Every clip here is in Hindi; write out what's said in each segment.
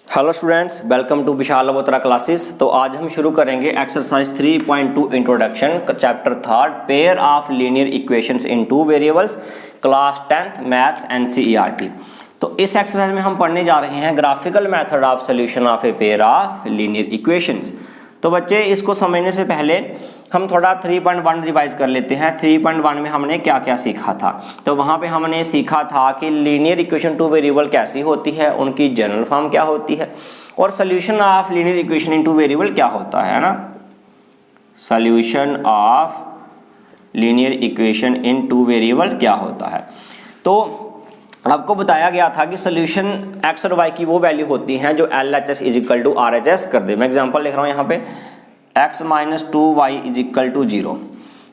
Hello students, welcome to Vishal Labotra classes. तो आज हम शुरू करेंगे exercise 3.2 introduction chapter 3 pair of linear equations in two variables class 10th maths NCERT. तो इस एक्सरसाइज में हम पढ़ने जा रहे हैं graphical method of solution of a pair of linear equations. तो बच्चे इसको समझने से पहले हम थोड़ा 3.1 रिवाइज कर लेते हैं। 3.1 में हमने क्या क्या सीखा था। तो वहाँ पे हमने सीखा था कि लीनियर इक्वेशन टू वेरिएबल कैसी होती है, उनकी जनरल फॉर्म क्या होती है, और solution of linear equation in two variable क्या होता है ना। Solution of linear equation in two variable क्या होता है। तो आपको बताया गया था कि सोल्यूशन एक्स और वाई की वो वैल्यू होती हैं जो LHS is equal to RHS कर दे। मैं एग्जांपल लिख रहा हूँ यहाँ पे x minus 2y is equal to 0।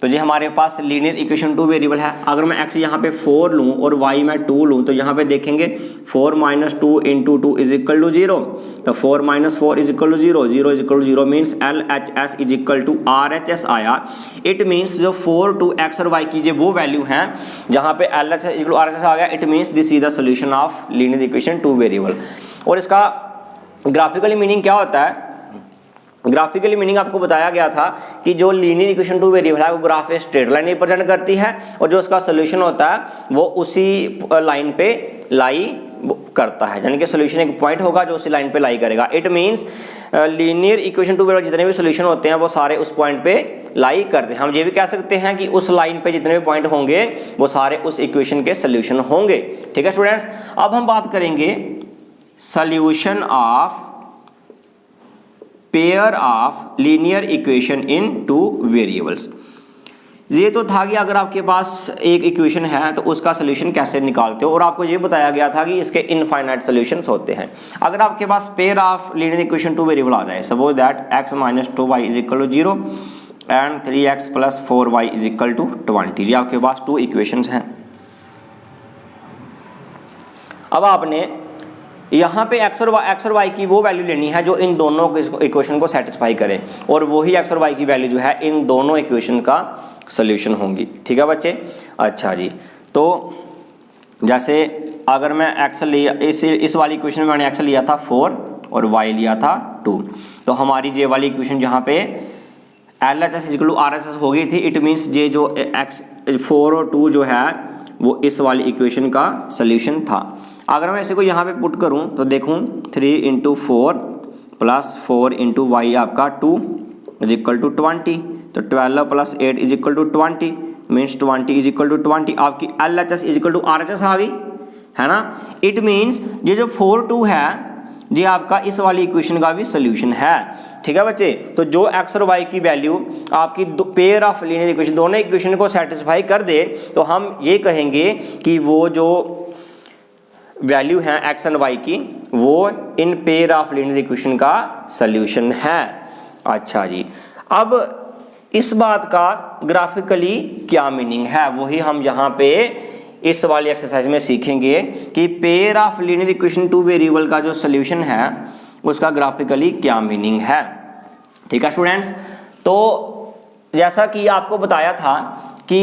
तो ये हमारे पास लीनियर इक्वेशन टू वेरिएबल है। अगर मैं x यहाँ पे 4 लूँ और y मैं 2 लूँ तो यहाँ पे देखेंगे 4 minus 2 into 2 is equal to 0। तो 4 minus 4 is equal to 0, 0 is equal to 0 means LHS is equal to RHS आया। इट मीन्स जो 4 टू x और y की जो वो वैल्यू हैं जहाँ पे LHS is equal to RHS आ गया, it means this is the solution of linear equation two variable. और इसका ग्राफिकली मीनिंग क्या होता है। ग्राफिकली मीनिंग आपको बताया गया था कि जो लीनियर इक्वेशन टू वेरिएबल है वो graph a straight line represent करती है और जो उसका सोल्यूशन होता है वो उसी लाइन पे लाई करता है, यानी कि सोल्यूशन एक पॉइंट होगा जो उसी लाइन पे लाई करेगा। It means linear equation two variable जितने भी सोल्यूशन होते हैं वो सारे उस पॉइंट पे लाई करते हैं। हम ये भी कह सकते हैं कि उस लाइन पे जितने भी पॉइंट होंगे वो सारे उस इक्वेशन के सोल्यूशन होंगे। ठीक है स्टूडेंट्स, अब हम बात करेंगे solution of pair of linear equation in two variables. ये तो था कि अगर आपके पास एक इक्वेशन है तो उसका सोल्यूशन कैसे निकालते हो, और आपको ये बताया गया था कि इसके इनफाइनाइट सॉल्यूशंस होते हैं। अगर आपके पास pair of linear equation two variable आ जाए, suppose that x minus 2y is equal to 0 and 3x plus 4y is equal to 20। ये आपके पास टू इक्वेशंस हैं। अब आपने यहाँ पे x और y की वो वैल्यू लेनी है जो इन दोनों इक्वेशन को सेटिस्फाई करे, और वही x और y की वैल्यू जो है इन दोनों इक्वेशन का सोल्यूशन होंगी। ठीक है बच्चे। अच्छा जी, तो जैसे अगर मैं x लिया, इस वाली इक्वेशन में मैंने x लिया था 4 और y लिया था 2, तो हमारी ये वाली इक्वेशन जहाँ पे LHS इक्वल टू RHS हो गई थी, इट मीन्स ये जो x 4 और 2 जो है वो इस वाली इक्वेशन का सोल्यूशन था। अगर मैं इसे को यहाँ पे पुट करूँ तो देखूँ 3 इंटू 4 प्लस 4 इंटू वाई आपका 2 इज इक्वल टू 20। तो 12 plus 8 is equal to 20 means 20 is equal to 20। आपकी LHS is equal to RHS आ गई है ना। इट मीन्स ये जो 4 2 है ये आपका इस वाली इक्वेशन का भी सोल्यूशन है। ठीक है बच्चे। तो जो x और y की वैल्यू आपकी पेयर ऑफ लीनियर इक्वेशन दोनों इक्वेशन को सेटिस्फाई कर दे तो हम ये कहेंगे कि वो जो वैल्यू है x एंड y की वो इन पेयर ऑफ लीनियर इक्वेशन का सोल्यूशन है। अच्छा जी, अब इस बात का ग्राफिकली क्या मीनिंग है वही हम यहाँ पे इस वाली एक्सरसाइज में सीखेंगे कि pair of linear equation two variable का जो सोल्यूशन है उसका ग्राफिकली क्या मीनिंग है। ठीक है स्टूडेंट्स, तो जैसा कि आपको बताया था कि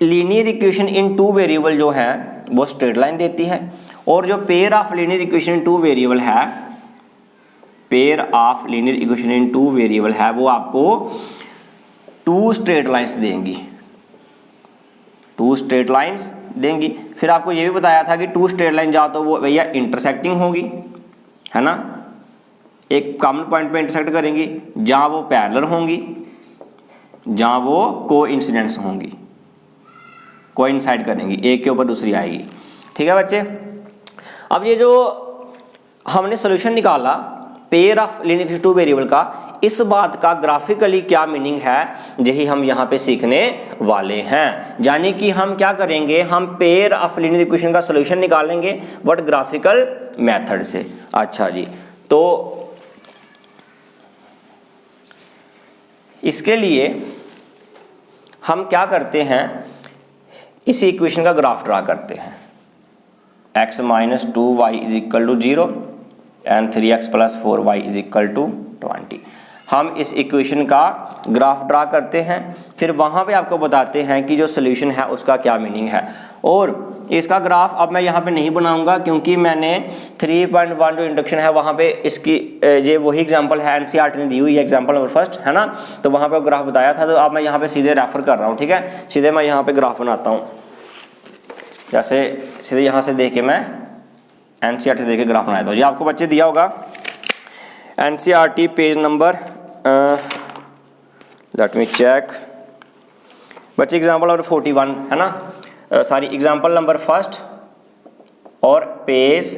linear equation in two variable जो है वो स्ट्रेट लाइन देती है, और जो pair of linear equation in two variable है, pair of linear equation in two variable है वो आपको टू स्ट्रेट लाइंस देंगी, टू स्ट्रेट लाइंस देंगी। फिर आपको ये भी बताया था कि टू स्ट्रेट लाइन जा तो वो भैया इंटरसेक्टिंग होगी है ना, एक कॉमन पॉइंट पे इंटरसेक्ट करेंगी, जहाँ वो पैरेलल होंगी, जहाँ वो कोइंसिडेंस होंगी, कोइंसाइड करेंगी, एक के ऊपर दूसरी आएगी। ठीक है बच्चे। अब ये जो हमने सोल्यूशन निकाला pair of linear equation two variable का, इस बात का ग्राफिकली क्या मीनिंग है यही हम यहाँ पे सीखने वाले हैं। यानी कि हम क्या करेंगे, हम पेयर ऑफ लीनियर इक्वेशन का सोल्यूशन निकालेंगे बट ग्राफिकल मेथड से। अच्छा जी, तो इसके लिए हम क्या करते हैं, इस इक्वेशन का ग्राफ ड्रा करते हैं। x minus 2y is equal to 0 and 3x plus 4y is equal to 20। हम इस इक्वेशन का ग्राफ ड्रा करते हैं, फिर वहाँ पे आपको बताते हैं कि जो सोल्यूशन है उसका क्या मीनिंग है। और इसका ग्राफ अब मैं यहाँ पे नहीं बनाऊंगा क्योंकि मैंने 3.1 जो इंट्रोडक्शन है वहाँ पे इसकी ये वही एग्जांपल है, एनसीईआरटी ने दी हुई है, एग्जांपल नंबर फर्स्ट है ना, तो वहाँ पे ग्राफ बताया था। तो अब मैं यहाँ पे सीधे रेफर कर रहा हूँ, ठीक है, सीधे मैं यहाँ पे ग्राफ बनाता हूँ। जैसे सीधे यहाँ से देख के मैं एनसीईआरटी से देख के ग्राफ बनाया था। ये आपको बच्चे दिया होगा NCERT page number let me check बच्चे, एग्जाम्पल नंबर 41 है ना, सॉरी एग्जाम्पल नंबर फर्स्ट और पेज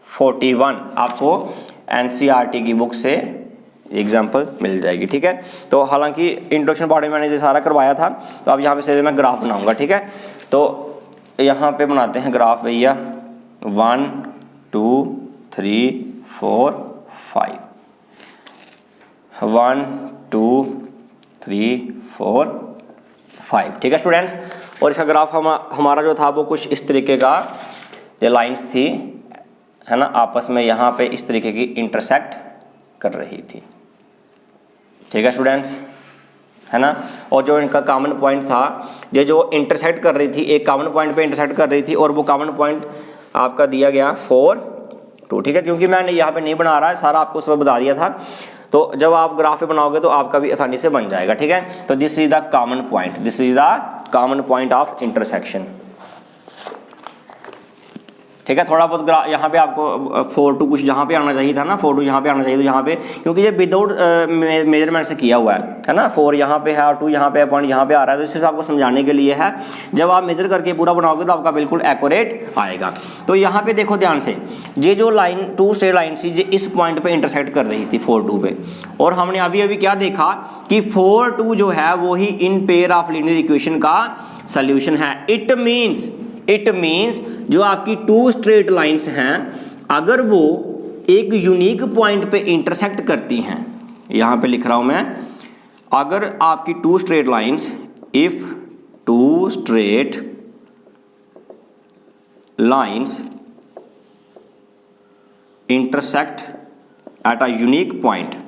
41 आपको एनसीईआरटी की बुक से एग्जाम्पल मिल जाएगी, ठीक है। तो हालांकि इंट्रोडक्शन पार्ट में मैंने ये सारा करवाया था, तो अब यहाँ पे सीधे मैं ग्राफ बनाऊंगा, ठीक है। तो यहाँ पे बनाते हैं ग्राफ भैया, 1 2 3 4 5, 1 2 3 4 5, ठीक है स्टूडेंट्स। और इसका ग्राफ हमारा जो था वो कुछ इस तरीके का, ये लाइंस थी है ना, आपस में यहाँ पे इस तरीके की इंटरसेक्ट कर रही थी, ठीक है स्टूडेंट्स, है ना। और जो इनका कॉमन पॉइंट था, ये जो इंटरसेक्ट कर रही थी, एक कॉमन पॉइंट पे इंटरसेक्ट कर रही थी, और वो कॉमन पॉइंट आपका दिया गया 4 2, ठीक है। क्योंकि मैंने यहाँ पे नहीं बना रहा है, सारा आपको उसमें बता दिया था, तो जब आप ग्राफ पे बनाओगे तो आपका भी आसानी से बन जाएगा, ठीक है। तो this is the common point, this is the common point of intersection, ठीक है। थोड़ा बहुत यहाँ पे आपको 4 2 कुछ यहाँ पे आना चाहिए था ना, 4 2 यहाँ पे आना चाहिए, तो यहाँ पे क्योंकि ये विदाउट मेजरमेंट से किया हुआ है ना, 4 यहाँ पे है और 2 यहाँ पे है, पॉइंट यहाँ पे आ रहा है, तो सिर्फ आपको समझाने के लिए है। जब आप मेजर करके पूरा बनाओगे तो आपका बिल्कुल एक्यूरेट आएगा। तो यहाँ पे देखो ध्यान से, ये जो लाइन 2 स्ट्रेट लाइन थी ये इस पॉइंट पे इंटरसेक्ट कर रही थी 4 2 पे, और हमने अभी अभी क्या देखा कि 4 2 जो है वो ही इन पेयर ऑफ लीनियर इक्वेशन का सोल्यूशन है। इट मीन्स जो आपकी 2 स्ट्रेट लाइंस हैं, अगर वो एक यूनिक पॉइंट पे इंटरसेक्ट करती हैं, यहां पे लिख रहा हूं मैं, अगर आपकी 2 straight lines, if 2 straight lines intersect at a unique point.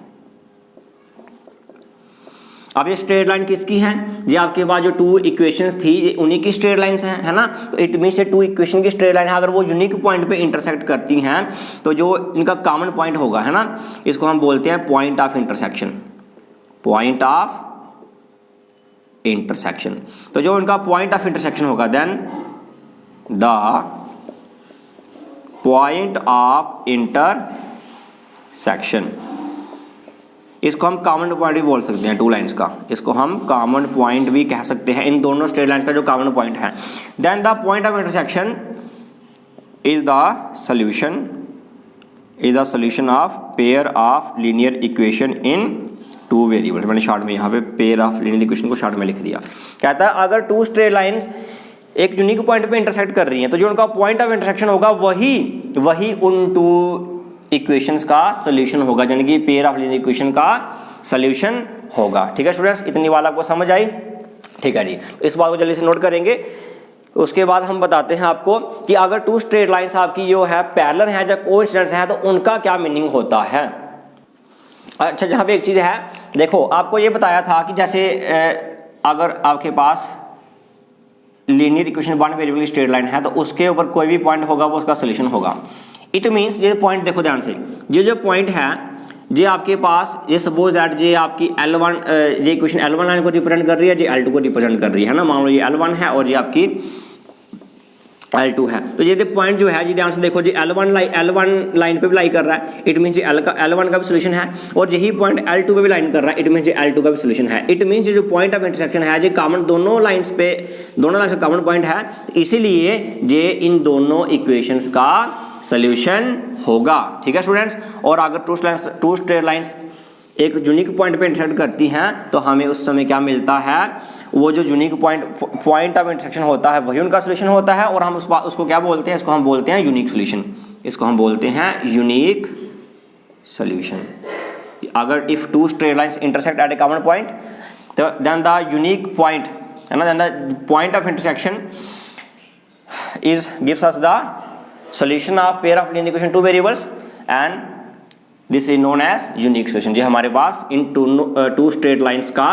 अब ये स्ट्रेट लाइन किसकी है, ये आपके पास जो 2 इक्वेशंस थी ये उन्हीं की स्ट्रेट लाइंस हैं, है ना। तो इट मीन्स ये 2 इक्वेशन की स्ट्रेट लाइन है, अगर वो यूनिक पॉइंट पे इंटरसेक्ट करती हैं तो जो इनका कॉमन पॉइंट होगा, है ना, इसको हम बोलते हैं point of intersection, point of intersection. तो जो इनका पॉइंट ऑफ इंटरसेक्शन होगा, then the point of intersection, इसको हम कॉमन पॉइंट भी बोल सकते हैं 2 लाइंस का, इसको हम कॉमन पॉइंट भी कह सकते हैं, इन दोनों स्ट्रेट लाइंस का जो कॉमन पॉइंट है। Then the point of intersection is the solution of pair of linear equation in 2 variable. मैंने शॉर्ट में यहाँ पे पेयर ऑफ लीनियर इक्वेशन को शॉर्ट में लिख दिया। कहता है अगर 2 स्ट्रेट लाइंस एक यूनिक पॉइंट पे इंटरसेक्ट कर रही हैं तो जो उनका पॉइंट ऑफ इंटरसेक्शन होगा वही उन 2 इक्वेशंस का सॉल्यूशन होगा, यानी कि पेयर ऑफ लीनियर इक्वेशन का सॉल्यूशन होगा, ठीक है स्टूडेंट्स। इतनी बात आपको समझ आई, ठीक है जी। इस बात को जल्दी से नोट करेंगे। उसके बाद हम बताते हैं आपको कि अगर 2 स्ट्रेट लाइंस आपकी जो है पैरेलल है या कोइंसिडेंस है तो उनका क्या मीनिंग होता है। अच्छा, जहाँ पे एक चीज़ है, देखो आपको ये बताया था कि जैसे अगर आपके पास लीनियर इक्वेशन 1 वेरिएबल की स्ट्रेट लाइन है तो उसके ऊपर कोई भी पॉइंट होगा वो उसका सोल्यूशन होगा। इट मीन्स ये पॉइंट देखो ध्यान से, ये जो पॉइंट है ये आपके पास, ये सपोज दैट ये आपकी L1 ये इक्वेशन L1 लाइन को रिप्रेजेंट कर रही है, ये L2 को रिप्रेजेंट कर रही है ना, मान लो ये L1 है और ये आपकी L2 है। तो ये पॉइंट जो है, ये ध्यान से देखो, ये L1 लाइन पे भी लाई कर रहा है, इट मीन्स L1 का भी सोल्यूशन है, और यही पॉइंट L2 पे भी लाइन कर रहा है, इट मीन्स L2 का भी सोल्यूशन है। इट मीन्स जो पॉइंट ऑफ इंटरसेक्शन है ये कॉमन दोनों लाइंस का कॉमन पॉइंट है, इसीलिए ये इन दोनों इक्वेशंस का सोल्यूशन होगा, ठीक है स्टूडेंट्स। और अगर 2 स्ट्रेट लाइंस एक यूनिक पॉइंट पे इंटरसेक्ट करती हैं तो हमें उस समय क्या मिलता है, वो जो यूनिक पॉइंट ऑफ इंटरसेक्शन होता है वही उनका सोल्यूशन होता है, और हम उसको क्या बोलते हैं, इसको हम बोलते हैं यूनिक सोल्यूशन, इसको हम बोलते हैं यूनिक सोल्यूशन। अगर if 2 straight lines intersect at a common point, तो देन द यूनिक पॉइंट, है ना, then the point of intersection gives us the solution of pair of linear equation 2 variables, and this is known as unique solution. ये हमारे पास इन टू स्ट्रेट लाइंस का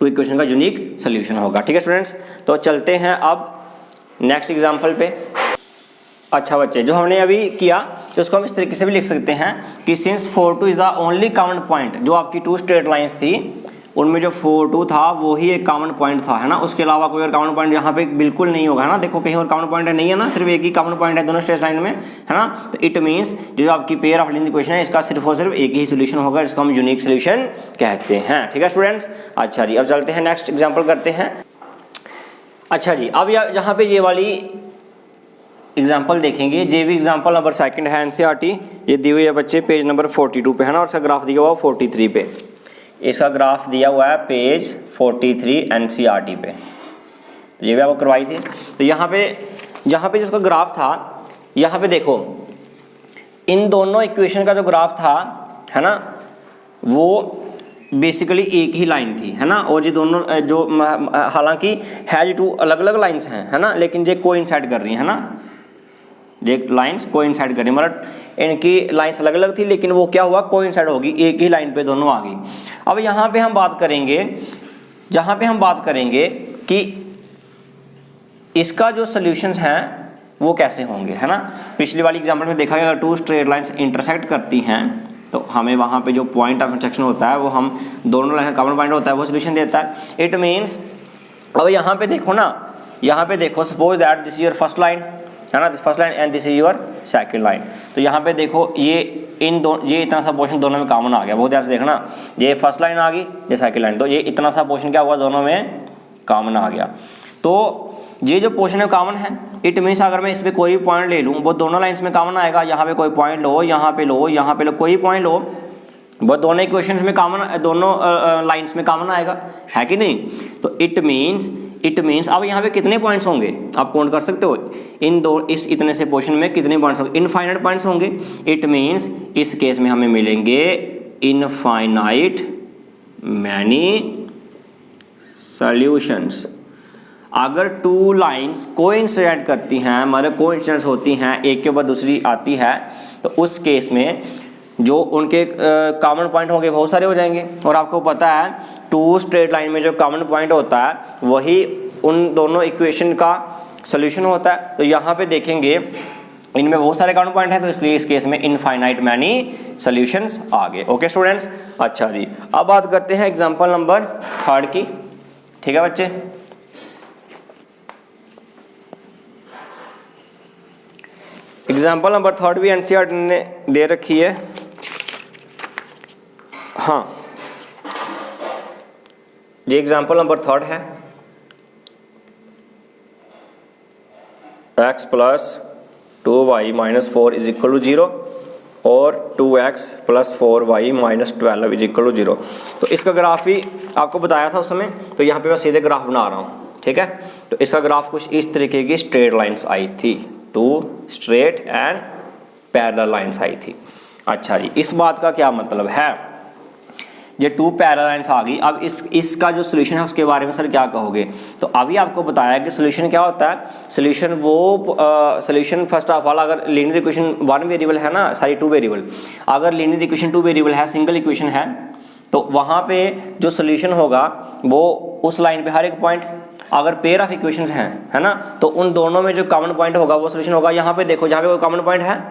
टू इक्वेशन का यूनिक सोल्यूशन होगा। ठीक है स्टूडेंट्स, तो चलते हैं अब नेक्स्ट एग्जांपल पे। अच्छा बच्चे, जो हमने अभी किया तो उसको हम इस तरीके से भी लिख सकते हैं कि since 4 2 is the only common point, जो आपकी टू स्ट्रेट लाइंस थी उनमें जो 4 2 था वो ही एक कॉमन पॉइंट था, है ना। उसके अलावा कोई और कॉमन पॉइंट यहाँ पे बिल्कुल नहीं होगा, है ना। देखो कहीं और कॉमन पॉइंट नहीं है ना, सिर्फ एक ही कॉमन पॉइंट है दोनों स्ट्रेट लाइन में, है ना। तो इट मीन्स जो आपकी पेयर ऑफ लीनियर इक्वेशन है इसका सिर्फ और सिर्फ एक ही सोल्यूशन होगा, इसको हम यूनिक सोल्यूशन कहते हैं। ठीक है स्टूडेंट्स। अच्छा जी, अब चलते हैं नेक्स्ट एग्जाम्पल करते हैं। अच्छा जी, अब यहाँ पे ये वाली एग्जाम्पल देखेंगे, ये भी एग्जाम्पल नंबर 2 है एनसीईआरटी, ये दी हुई है बच्चे पेज नंबर 42 पे, है ना। और इसका ग्राफ दिया हुआ 43 पे, इसका ग्राफ दिया हुआ है पेज 43 एनसीईआरटी पे, ये भी आपको करवाई थी। तो यहाँ पे जिसका ग्राफ था, यहाँ पे देखो इन दोनों इक्वेशन का जो ग्राफ था, है ना, वो बेसिकली एक ही लाइन थी, है ना। और ये दोनों जो हालांकि है जो टू अलग अलग लाइन्स हैं, है ना, लेकिन ये कोइंसाइड कर रही हैं, है ना। ये लाइन्स कोइंसाइड कर रही हैं, मतलब इनकी लाइन्स अलग अलग थी लेकिन वो क्या हुआ, कोइंसाइड होगी, एक ही लाइन पे दोनों आ गई। अब यहाँ पे हम बात करेंगे, जहाँ पे हम बात करेंगे कि इसका जो सॉल्यूशंस हैं वो कैसे होंगे, है ना। पिछली वाली एग्जाम्पल में देखा गया अगर टू स्ट्रेट लाइन्स इंटरसेक्ट करती हैं तो हमें वहाँ पे जो पॉइंट ऑफ इंटरसेक्शन होता है वो हम दोनों लाइन का कॉमन पॉइंट होता है वो सोल्यूशन देता है। इट मीन्स अब यहाँ पे देखो ना, यहाँ पे देखो suppose that this is your first line, है ना, this first line and this is your second line. तो यहाँ पे देखो ये इतना सा पोर्शन दोनों में कॉमन आ गया, बहुत ध्यान से देखना, ये फर्स्ट लाइन आ गई, ये सेकंड लाइन, तो ये इतना सा पोर्शन क्या हुआ, दोनों में कॉमन आ गया। तो ये जो पोर्शन है कॉमन है, इट मीन्स अगर मैं इस पर कोई पॉइंट ले लूँ वो दोनों लाइन्स में कॉमन आएगा। यहाँ पे कोई पॉइंट लो, यहाँ पे लो, यहाँ पे लो, कोई पॉइंट लो, वो दोनों इक्वेशंस में कॉमन, दोनों लाइन्स में कॉमन आएगा, है कि नहीं। तो इट मीन्स अब यहाँ पे कितने पॉइंट्स होंगे आप काउंट कर सकते हो, इस इतने से पोर्शन में कितने पॉइंट्स होंगे, इनफाइनाइट पॉइंट्स होंगे। इट मीन्स इस केस में हमें मिलेंगे इनफाइनाइट मैनी सॉल्यूशंस। अगर टू लाइंस कोइंसाइड करती हैं, मतलब कोइंसिडेंस होती हैं, एक के बाद दूसरी आती है, तो उस केस में जो उनके कॉमन पॉइंट होंगे बहुत सारे हो जाएंगे। और आपको पता है टू स्ट्रेट लाइन में जो कॉमन पॉइंट होता है वही उन दोनों इक्वेशन का सोल्यूशन होता है। तो यहाँ पे देखेंगे इनमें बहुत सारे कॉमन पॉइंट हैं, तो इसलिए इस केस में इनफाइनाइट मैनी सॉल्यूशंस आ गए। Okay students. अच्छा जी, अब बात करते हैं एग्जाम्पल नंबर 3 की। ठीक है बच्चे, एग्जाम्पल नंबर 3 भी एनसीईआरटी ने दे रखी है। हाँ, ये एग्जाम्पल नंबर 3 है, x + 2y - 4 = 0 और 2x + 4y - 12 = 0। तो इसका ग्राफ ही आपको बताया था उस समय, तो यहाँ पे मैं सीधे ग्राफ बना रहा हूँ। ठीक है, तो इसका ग्राफ कुछ इस तरीके की स्ट्रेट लाइन्स आई थी, 2 straight and parallel lines I थी। अच्छा जी, इस बात का क्या मतलब है, ये 2 पैरेलल लाइन्स आ गई। अब इसका जो सोल्यूशन है उसके बारे में सर क्या कहोगे। तो अभी आपको बताया कि सोल्यूशन क्या होता है। सोल्यूशन फर्स्ट ऑफ ऑल, अगर लीनियर इक्वेशन 1 वेरिएबल है ना, सॉरी 2 वेरिएबल, अगर लीनियर इक्वेशन 2 वेरिएबल है, सिंगल इक्वेशन है, तो वहाँ पे जो सोल्यूशन होगा वो उस लाइन पे हर एक पॉइंट, अगर पेयर ऑफ इक्वेशंस हैं, है ना, तो उन दोनों में जो कॉमन पॉइंट होगा वो सोल्यूशन होगा। यहाँ पे देखो, जहाँ पे कोई कॉमन पॉइंट है,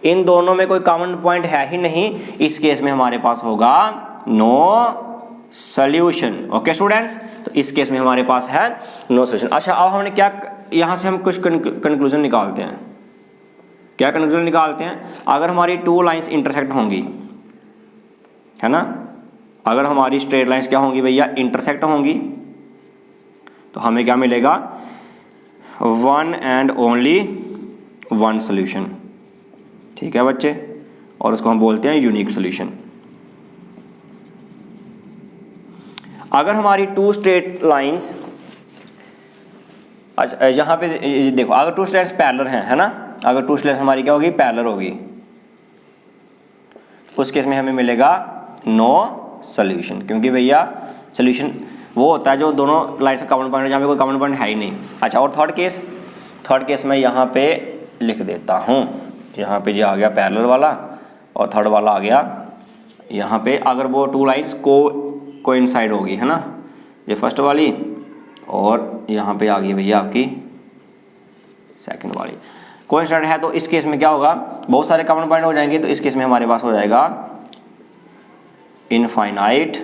इन दोनों में कोई कॉमन पॉइंट है ही नहीं, इस केस में हमारे पास होगा नो सॉल्यूशन। ओके स्टूडेंट्स, तो इस केस में हमारे पास है नो सॉल्यूशन। अच्छा, अब हमने क्या, यहाँ से हम कुछ कंक्लूजन निकालते हैं। क्या कंक्लूजन निकालते हैं, अगर हमारी 2 लाइंस इंटरसेक्ट होंगी, है ना, अगर हमारी स्ट्रेट लाइंस क्या होंगी भैया, इंटरसेक्ट होंगी, तो हमें क्या मिलेगा, 1 एंड ओनली 1 सॉल्यूशन। ठीक है बच्चे, और उसको हम बोलते हैं यूनिक सॉल्यूशन। अगर हमारी 2 स्ट्रेट लाइंस, अच्छा यहाँ पे देखो, अगर 2 स्ट्रेट पैरेलल हैं, है ना, अगर 2 स्ट्रेट हमारी क्या होगी, पैरेलल होगी, उस केस में हमें मिलेगा नो सॉल्यूशन, क्योंकि भैया सॉल्यूशन वो होता है जो दोनों लाइन से कॉमन पॉइंट है, जहाँ पे कोई कॉमन पॉइंट है ही नहीं। अच्छा, और थर्ड केस मैं यहाँ पे लिख देता हूँ, यहाँ पे जो आ गया पैरेलल वाला, और थर्ड वाला आ गया यहाँ पे, अगर वो टू लाइन्स कोइंसाइड होगी, है ना, ये फर्स्ट वाली और यहाँ पे आ गई भैया आपकी सेकंड वाली कोइंसाइड है, तो इस केस में क्या होगा, बहुत सारे कॉमन पॉइंट हो जाएंगे, तो इस केस में हमारे पास हो जाएगा infinite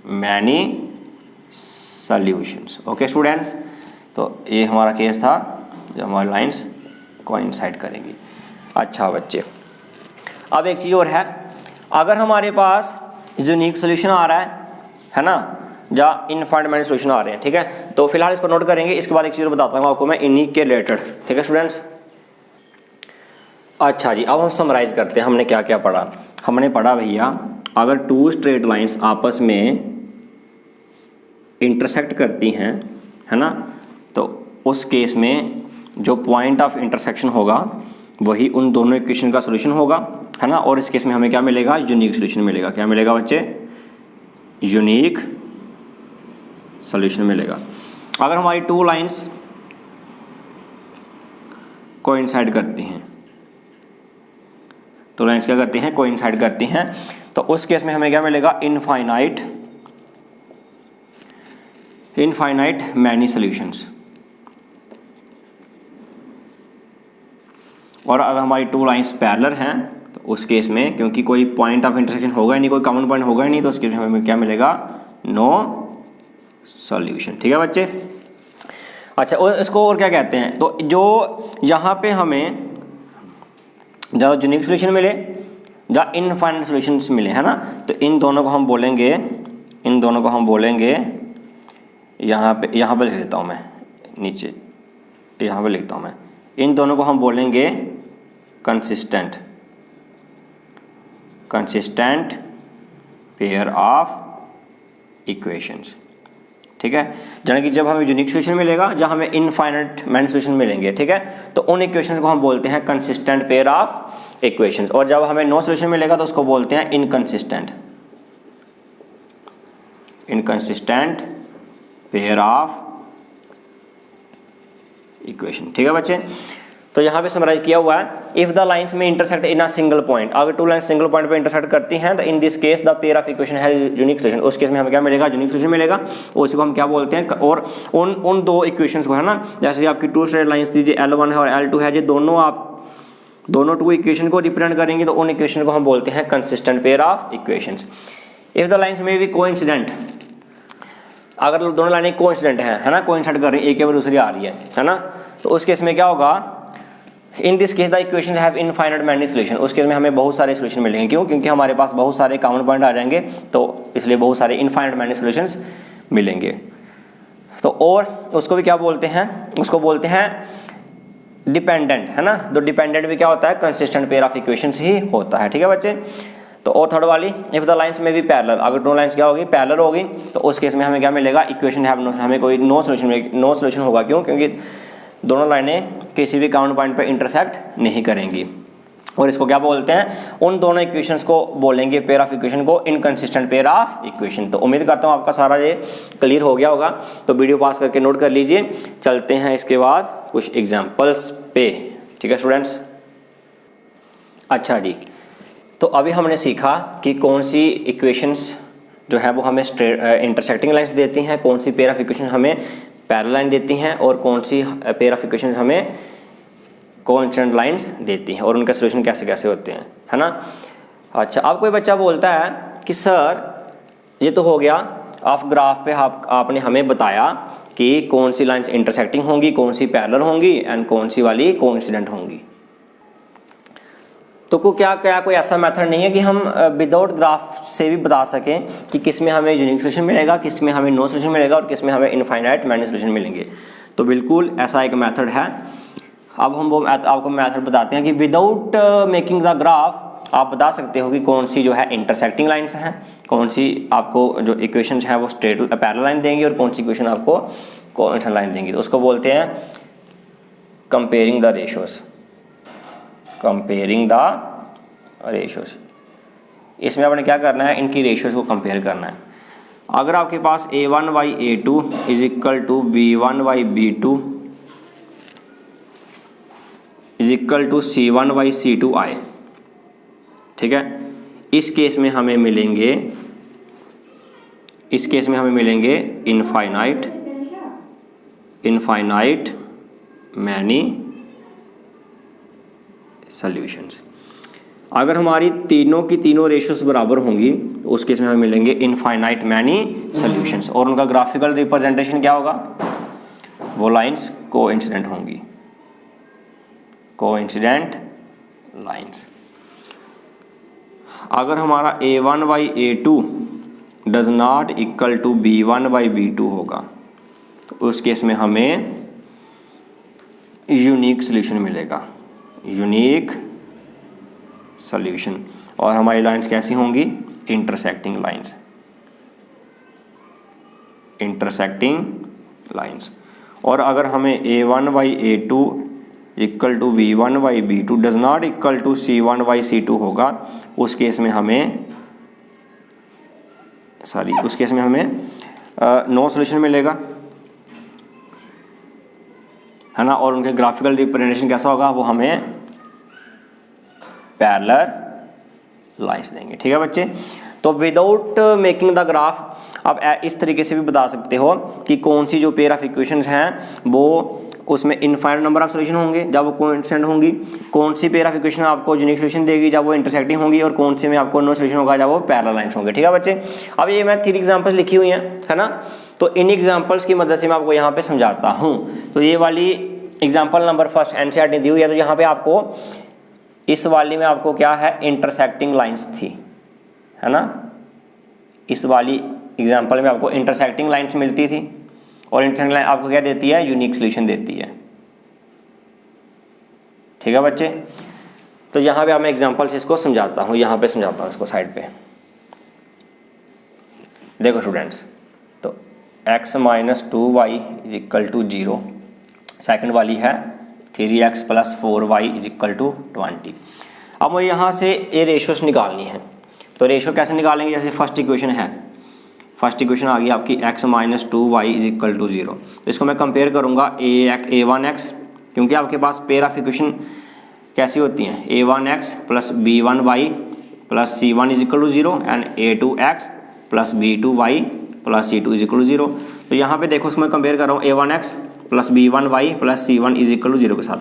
many solutions. Okay students, तो ये हमारा केस था जो हमारी लाइंस कोइंसाइड करेंगी। अच्छा बच्चे, अब एक चीज़ और है, अगर हमारे पास यूनिक सोल्यूशन आ रहा है ना, या इनफाइनाइट मैनी सोल्यूशन आ रहे हैं, ठीक है, तो फिलहाल इसको नोट करेंगे। इसके बाद एक चीज़ बताता हूँ आपको मैं इन्हीं के रिलेटेड, ठीक है स्टूडेंट्स। अच्छा जी, अब हम समराइज़ करते हैं हमने क्या क्या पढ़ा। हमने पढ़ा भैया, अगर टू स्ट्रेट लाइंस आपस में इंटरसेक्ट करती हैं, है ना, तो उस केस में जो पॉइंट ऑफ इंटरसेक्शन होगा वही उन दोनों इक्वेशन का सोल्यूशन होगा, है ना, और इस केस में हमें क्या मिलेगा, यूनिक सोल्यूशन मिलेगा। क्या मिलेगा बच्चे, यूनिक सोल्यूशन मिलेगा। अगर हमारी टू लाइंस कोइंसाइड करती हैं, टू लाइंस क्या करती हैं, कोइंसाइड करती हैं, तो उस केस में हमें क्या मिलेगा, इनफाइनाइट मैनी सॉल्यूशंस। और अगर हमारी टू लाइंस पैरेलल हैं तो उस केस में, क्योंकि कोई पॉइंट ऑफ इंटरसेक्शन होगा ही नहीं, कोई कॉमन पॉइंट होगा ही नहीं, तो उस केस में हमें क्या मिलेगा, नो सॉल्यूशन। ठीक है बच्चे। अच्छा, और इसको और क्या कहते हैं, तो जो यहाँ पे हमें ज़्यादा यूनिक सोल्यूशन मिले या इनफाइनाइट सॉल्यूशंस मिले, है ना, तो इन दोनों को हम बोलेंगे यहाँ पे लिख देता हूँ मैं नीचे, यहाँ पे लिखता हूँ मैं, इन दोनों को हम बोलेंगे कंसिस्टेंट पेयर ऑफ इक्वेशंस। ठीक है, यानी कि जब हमें यूनिक सोल्यूशन मिलेगा, जब हमें इनफाइनाइट मैनी सोल्यूशन मिलेंगे, ठीक है, तो उन इक्वेशंस को हम बोलते हैं कंसिस्टेंट पेयर ऑफ इक्वेशंस, और जब हमें नो सोल्यूशन मिलेगा तो उसको बोलते हैं इनकंसिस्टेंट पेयर ऑफ इक्वेशन। ठीक है बच्चे, तो यहाँ पे समराइज किया हुआ है, इफ द लाइंस में intersect in a single point, अगर टू लाइंस सिंगल पॉइंट पे इंटरसेक्ट करती हैं तो in this case the pair of equation has unique solution, उस केस में हमें क्या मिलेगा, यूनिक सोल्यूशन मिलेगा, उसी को हम क्या बोलते हैं। और उन दो इक्वेशंस को, है ना, जैसे आपकी टू स्ट्रेट लाइंस थी, L1 है और L2 है, ये दोनों टू इक्वेशन को रिप्रेजेंट करेंगे, तो उन इक्वेशन को हम बोलते हैं consistent pair of equations. If the lines में भी कोइंसिडेंट, अगर दोनों लाइनें कोइंसिडेंट हैं, है ना, कोइंसाइड कर रही है, एक के बाद दूसरी आ रही है ना, तो उस केस में क्या होगा, in this case the equation have infinite many solution, उस केस में हमें बहुत सारे सोल्यूशन मिलेंगे। क्यों? क्योंकि हमारे पास बहुत सारे कॉमन पॉइंट आ जाएंगे, तो इसलिए बहुत सारे इनफाइनाइट मैनी सोल्यूशंस मिलेंगे। तो और उसको भी क्या बोलते हैं, उसको बोलते हैं डिपेंडेंट, है ना, तो डिपेंडेंट भी क्या होता है, कंसिस्टेंट पेयर ऑफ इक्वेशंस ही होता है। ठीक है बच्चे, तो और थर्ड वाली, इफ द लाइंस में भी पैरेलल, अगर दो लाइंस क्या होगी, पैरेलल होगी, तो उस केस में हमें क्या मिलेगा, इक्वेशन हैव नो, हमें कोई नो सोल्यूशन होगा। क्यों? क्योंकि दोनों लाइनें किसी भी कॉमन पॉइंट पर इंटरसेक्ट नहीं करेंगी। और इसको क्या बोलते हैं, उन दोनों इक्वेशंस को बोलेंगे, पेयर ऑफ इक्वेशन को इनकंसिस्टेंट पेयर ऑफ इक्वेशन। तो उम्मीद करता हूँ आपका सारा ये क्लियर हो गया होगा, तो वीडियो पास करके नोट कर लीजिए। चलते हैं इसके बाद कुछ एग्जाम्पल्स पे। ठीक है स्टूडेंट्स। अच्छा जी, तो अभी हमने सीखा कि कौन सी इक्वेशंस जो है वो हमें इंटरसेक्टिंग लाइंस देती हैं, कौन सी पेयर ऑफ इक्वेशन हमें पैरेलल लाइन देती हैं, और कौन सी पेयर ऑफ इक्वेशंस हमें कोइंसिडेंट लाइंस देती हैं, और उनका सोल्यूशन कैसे कैसे होते हैं, है ना। अच्छा, अब कोई बच्चा बोलता है कि सर ये तो हो गया, आप ग्राफ पे आपने हमें बताया कि कौन सी लाइंस इंटरसेक्टिंग होंगी, कौन सी पैरेलल होंगी एंड कौन सी वाली कोइंसिडेंट होंगी। तो क्या कोई ऐसा मेथड नहीं है कि हम विदाउट ग्राफ से भी बता सकें कि किस में हमें यूनिक सोल्यूशन मिलेगा, किस में हमें नो सोल्यूशन मिलेगा और किस में हमें इनफाइनाइट मैनी सोल्यूशन मिलेंगे। तो बिल्कुल ऐसा एक मेथड है। अब हम वो आपको मेथड बताते हैं कि विदाउट मेकिंग द ग्राफ आप बता सकते हो कि कौन सी जो है इंटरसेक्टिंग लाइन्स हैं, कौन सी आपको जो इक्वेशंस हैं वो स्ट्रेट पैरेलल लाइन देंगी और कौन सी इक्वेशन आपको कोइंसिडेंट लाइन देंगी। तो उसको बोलते हैं कंपेयरिंग द रेशियोज। इसमें आपने क्या करना है, इनकी रेशियोज को कंपेयर करना है। अगर आपके पास a1/a2 is equal to b1/b2 is equal to c1/c2 आए, ठीक है। इस केस में हमें मिलेंगे इनफाइनाइट मैनी सॉल्यूशंस। अगर हमारी तीनों की तीनों रेशियोज बराबर होंगी तो उस केस में हमें मिलेंगे इनफाइनाइट मैनी सॉल्यूशंस, और उनका ग्राफिकल रिप्रेजेंटेशन क्या होगा, वो लाइंस कोइंसिडेंट होंगी, कोइंसिडेंट लाइंस। अगर हमारा A1 by A2 does not equal to B1 by B2 होगा तो उस केस में हमें यूनिक सॉल्यूशन मिलेगा, यूनिक सॉल्यूशन। और हमारी लाइंस कैसी होंगी, इंटरसेक्टिंग लाइंस, इंटरसेक्टिंग लाइंस। और अगर हमें A1 by A2 equal to B1 by B2 does not equal to C1 by C2 होगा, उस केस में हमें नो सॉल्यूशन मिलेगा, है ना। और उनके ग्राफिकल रिप्रेजेंटेशन कैसा होगा, वो हमें पैरेलल लाइंस देंगे, ठीक है बच्चे। तो विदाउट मेकिंग द ग्राफ आप इस तरीके से भी बता सकते हो कि कौन सी जो पेयर ऑफ इक्वेशंस हैं वो उसमें इनफाइनाइट नंबर ऑफ सॉल्यूशन होंगे जब वो कोइंसिडेंट होंगी, कौन सी पेयर ऑफ इक्वेशन आपको यूनिक सॉल्यूशन देगी जब वो इंटरसेक्टिंग होंगी, और कौन सी में आपको नो सॉल्यूशन होगा जब वो पैरेलल लाइंस होंगे, ठीक है बच्चे। अब ये मैं 3 एग्जांपल्स लिखी हुई हैं, है ना। तो इन एग्जांपल्स की मदद से मैं आपको यहाँ पे समझाता हूँ। तो ये वाली एग्जाम्पल नंबर फर्स्ट एनसीईआरटी दी हुई है, तो यहाँ पे आपको इस वाली में आपको क्या है, इंटरसेक्टिंग लाइंस थी, है ना। इस वाली एग्जाम्पल में आपको इंटरसेक्टिंग लाइंस मिलती थी, और इंटरसेक्टिंग लाइन आपको क्या देती है, यूनिक सॉल्यूशन देती है, ठीक है बच्चे। तो यहाँ पे मैं एग्जाम्पल से इसको समझाता हूँ, यहाँ पे समझाता हूँ इसको साइड पे। देखो स्टूडेंट्स, तो x minus 2y is equal to 0, second वाली है 3x plus 4y is equal to 20। अब मुझे यहाँ से ये रेशियोज निकालनी है, तो रेशियो कैसे निकालेंगे, जैसे फर्स्ट इक्वेशन है, फर्स्ट इक्वेशन आ गई आपकी x minus 2y is equal to 0। तो इसको मैं कंपेयर करूँगा a1x, क्योंकि आपके पास पेयर ऑफ इक्वेशन कैसी होती हैं, a1x plus b1y plus c1 is equal to 0 and a2x plus b2y plus c2 is equal to 0। तो यहाँ पे देखो उसमें कंपेयर कर रहा हूँ a1x plus b1y plus c1 is equal to 0 के साथ।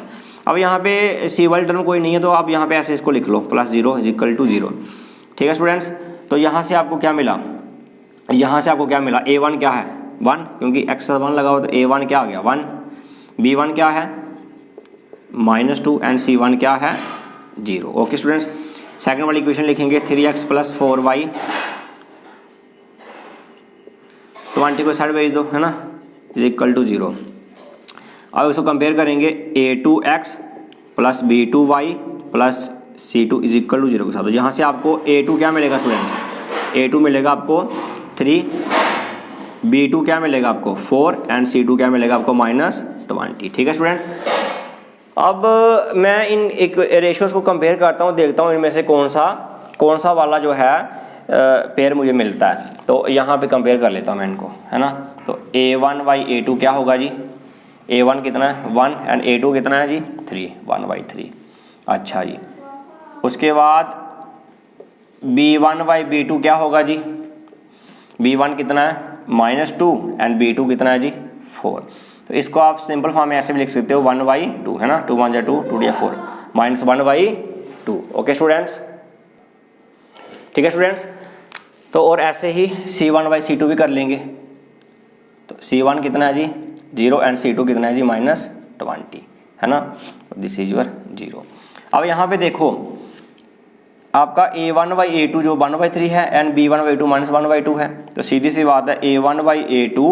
अब यहाँ पे c वाली टर्म कोई नहीं है, तो आप यहाँ पे ऐसे इसको लिख लो, प्लस 0 इज इक्वल टू 0, ठीक है स्टूडेंट्स। तो यहाँ से आपको क्या मिला, a1 क्या है 1, क्योंकि x 1 लगा हो तो a1 क्या आ गया 1, b1 क्या है -2 एंड c1 क्या है 0। ओके स्टूडेंट्स, सेकंड वाली इक्वेशन लिखेंगे 3x प्लस 4y, 20 को साइड भेज दो, है ना, इज इक्वल टू 0। अब इसको कंपेयर करेंगे a2x plus b2y plus c2 is equal to 0 के साथ। तो यहाँ से आपको a2 क्या मिलेगा स्टूडेंट्स, a2 मिलेगा आपको 3, b2 क्या मिलेगा आपको 4 एंड c2 क्या मिलेगा आपको -20, ठीक है स्टूडेंट्स। अब मैं इन एक रेशियोज को कंपेयर करता हूँ, देखता हूँ इनमें से कौन सा वाला जो है पेयर मुझे मिलता है। तो यहाँ पे कंपेयर कर लेता हूँ मैं इनको, है ना। तो a1 बाई a2 क्या होगा जी, a1 कितना है 1 एंड a2 कितना है जी 3, 1/3। अच्छा जी, उसके बाद b1 बाई b2 क्या होगा जी, b1 कितना है -2 एंड b2 कितना है जी 4। तो इसको आप सिंपल फॉर्म में ऐसे भी लिख सकते हो 1/2, है ना, 2 1 जा 2, 2 जा 4, -1/2। ओके स्टूडेंट्स, ठीक है स्टूडेंट्स। तो और ऐसे ही c1 बाई c2 भी कर लेंगे। तो c1 कितना है जी 0 एंड c2 कितना है जी -20, है ना। This is your 0। अब यहाँ पे देखो आपका a1 बाई a2 जो 1/3 है एंड b1 बाई 2 -1/2 है। तो सीधी सी बात है a1 by a2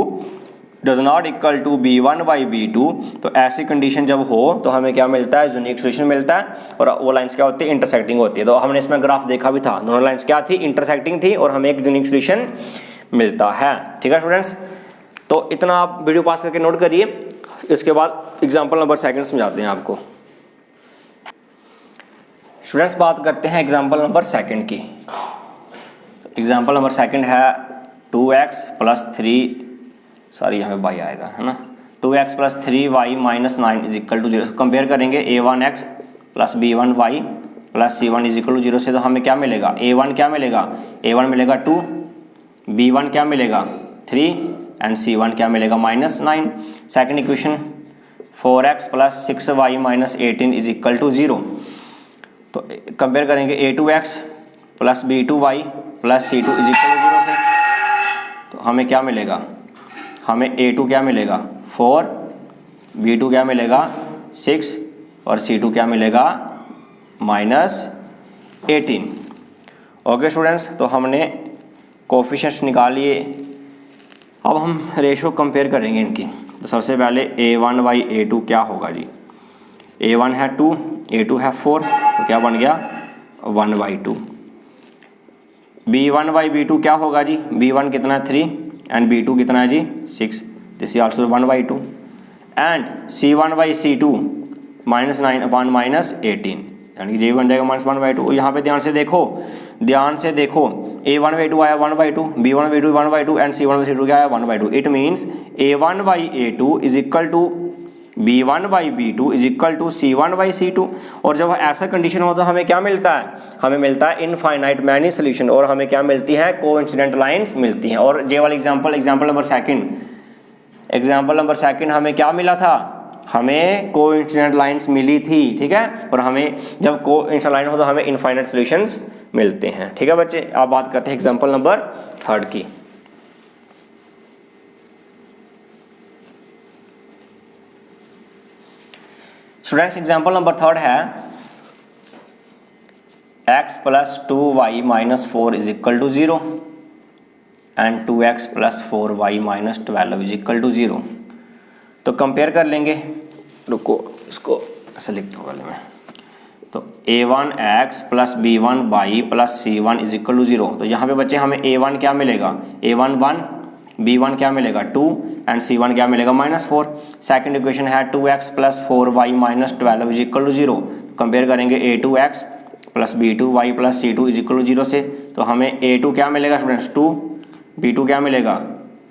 does not equal to b1 by b2। तो ऐसी कंडीशन जब हो तो हमें क्या मिलता है, यूनिक सॉल्यूशन मिलता है, और वो लाइंस क्या होती है, इंटरसेक्टिंग होती है। तो हमने इसमें ग्राफ देखा भी था, दोनों लाइंस क्या थी, इंटरसेक्टिंग थी, और हमें एक यूनिक सॉल्यूशन मिलता है, ठीक है स्टूडेंट्स। तो इतना आप वीडियो पास करके नोट करिए, इसके बाद एग्जाम्पल नंबर 2 समझाते हैं आपको। स्टूडेंट्स बात करते हैं एग्जाम्पल नंबर 2 की। एग्जाम्पल नंबर 2 है 2x प्लस 3, सॉरी यहाँ पे y आएगा, है ना, 2x plus 3y -9 is equal to 0। Compare करेंगे a1x plus b1y plus C1 is equal to 0 से तो हमें क्या मिलेगा, A1 क्या मिलेगा, A1 मिलेगा 2, B1 क्या मिलेगा 3 एंड C1 क्या मिलेगा -9। Second equation 4x plus 6y minus 18 is equal to 0। तो कंपेयर करेंगे A2x plus B2y plus C2 is equal to 0 से, तो हमें क्या मिलेगा, हमें A2 क्या मिलेगा 4, B2 क्या मिलेगा 6 और C2 क्या मिलेगा -18। ओके स्टूडेंट्स, तो हमने कोफिशिएंट्स निकाल लिए। अब हम रेशो कंपेयर करेंगे इनकी। तो सबसे पहले A1 बाई A2 क्या होगा जी, A1 है 2, A2 है 4, तो क्या बन गया 1/2। B1 बाई B2 क्या होगा जी, B1 कितना है 3 एंड B2 कितना है जी 6, this is also 1/2। And C1 by C2 -9 upon -18 यानी कि ये बन जाएगा -1/2। यहाँ पे ध्यान से देखो A1 बाई 2 आया 1/2, B1 by 2 1/2 and C1 by C2 क्या आया 1/2। It means A1 by A2 is equal to B1 by B2 is equal to C1 by C2। और जब ऐसा कंडीशन हो तो हमें क्या मिलता है, हमें मिलता है इनफाइनाइट मैनी सोल्यूशन, और हमें क्या मिलती है, कोइंसिडेंट लाइंस मिलती हैं। और ये वाला एग्जाम्पल नंबर सेकंड हमें क्या मिला था, हमें कोइंसिडेंट लाइंस मिली थी, ठीक है। और हमें जब कोइंसिडेंट लाइन हो तो हमें इनफाइनाइट सॉल्यूशंस मिलते हैं, ठीक है बच्चे। अब बात करते हैं एग्जांपल नंबर थर्ड की। स्टूडेंट्स एग्जांपल नंबर थर्ड है x plus 2y minus 4 is equal to 0 and 2x plus 4y minus 12 is equal to 0। तो कंपेयर कर लेंगे, रुको इसको ऐसा लिखता हूँ पहले मैं। तो A1x plus B1y plus C1 is equal to 0। तो यहाँ पे बच्चे हमें A1 क्या मिलेगा, A1 1, B1 क्या मिलेगा 2 एंड C1 क्या मिलेगा -4। सेकंड इक्वेशन है 2x plus 4y minus 12 is equal to 0। Compare करेंगे A2x plus B2y plus C2 is equal to 0 से, तो हमें A2 क्या मिलेगा स्टूडेंट्स 2, B2 क्या मिलेगा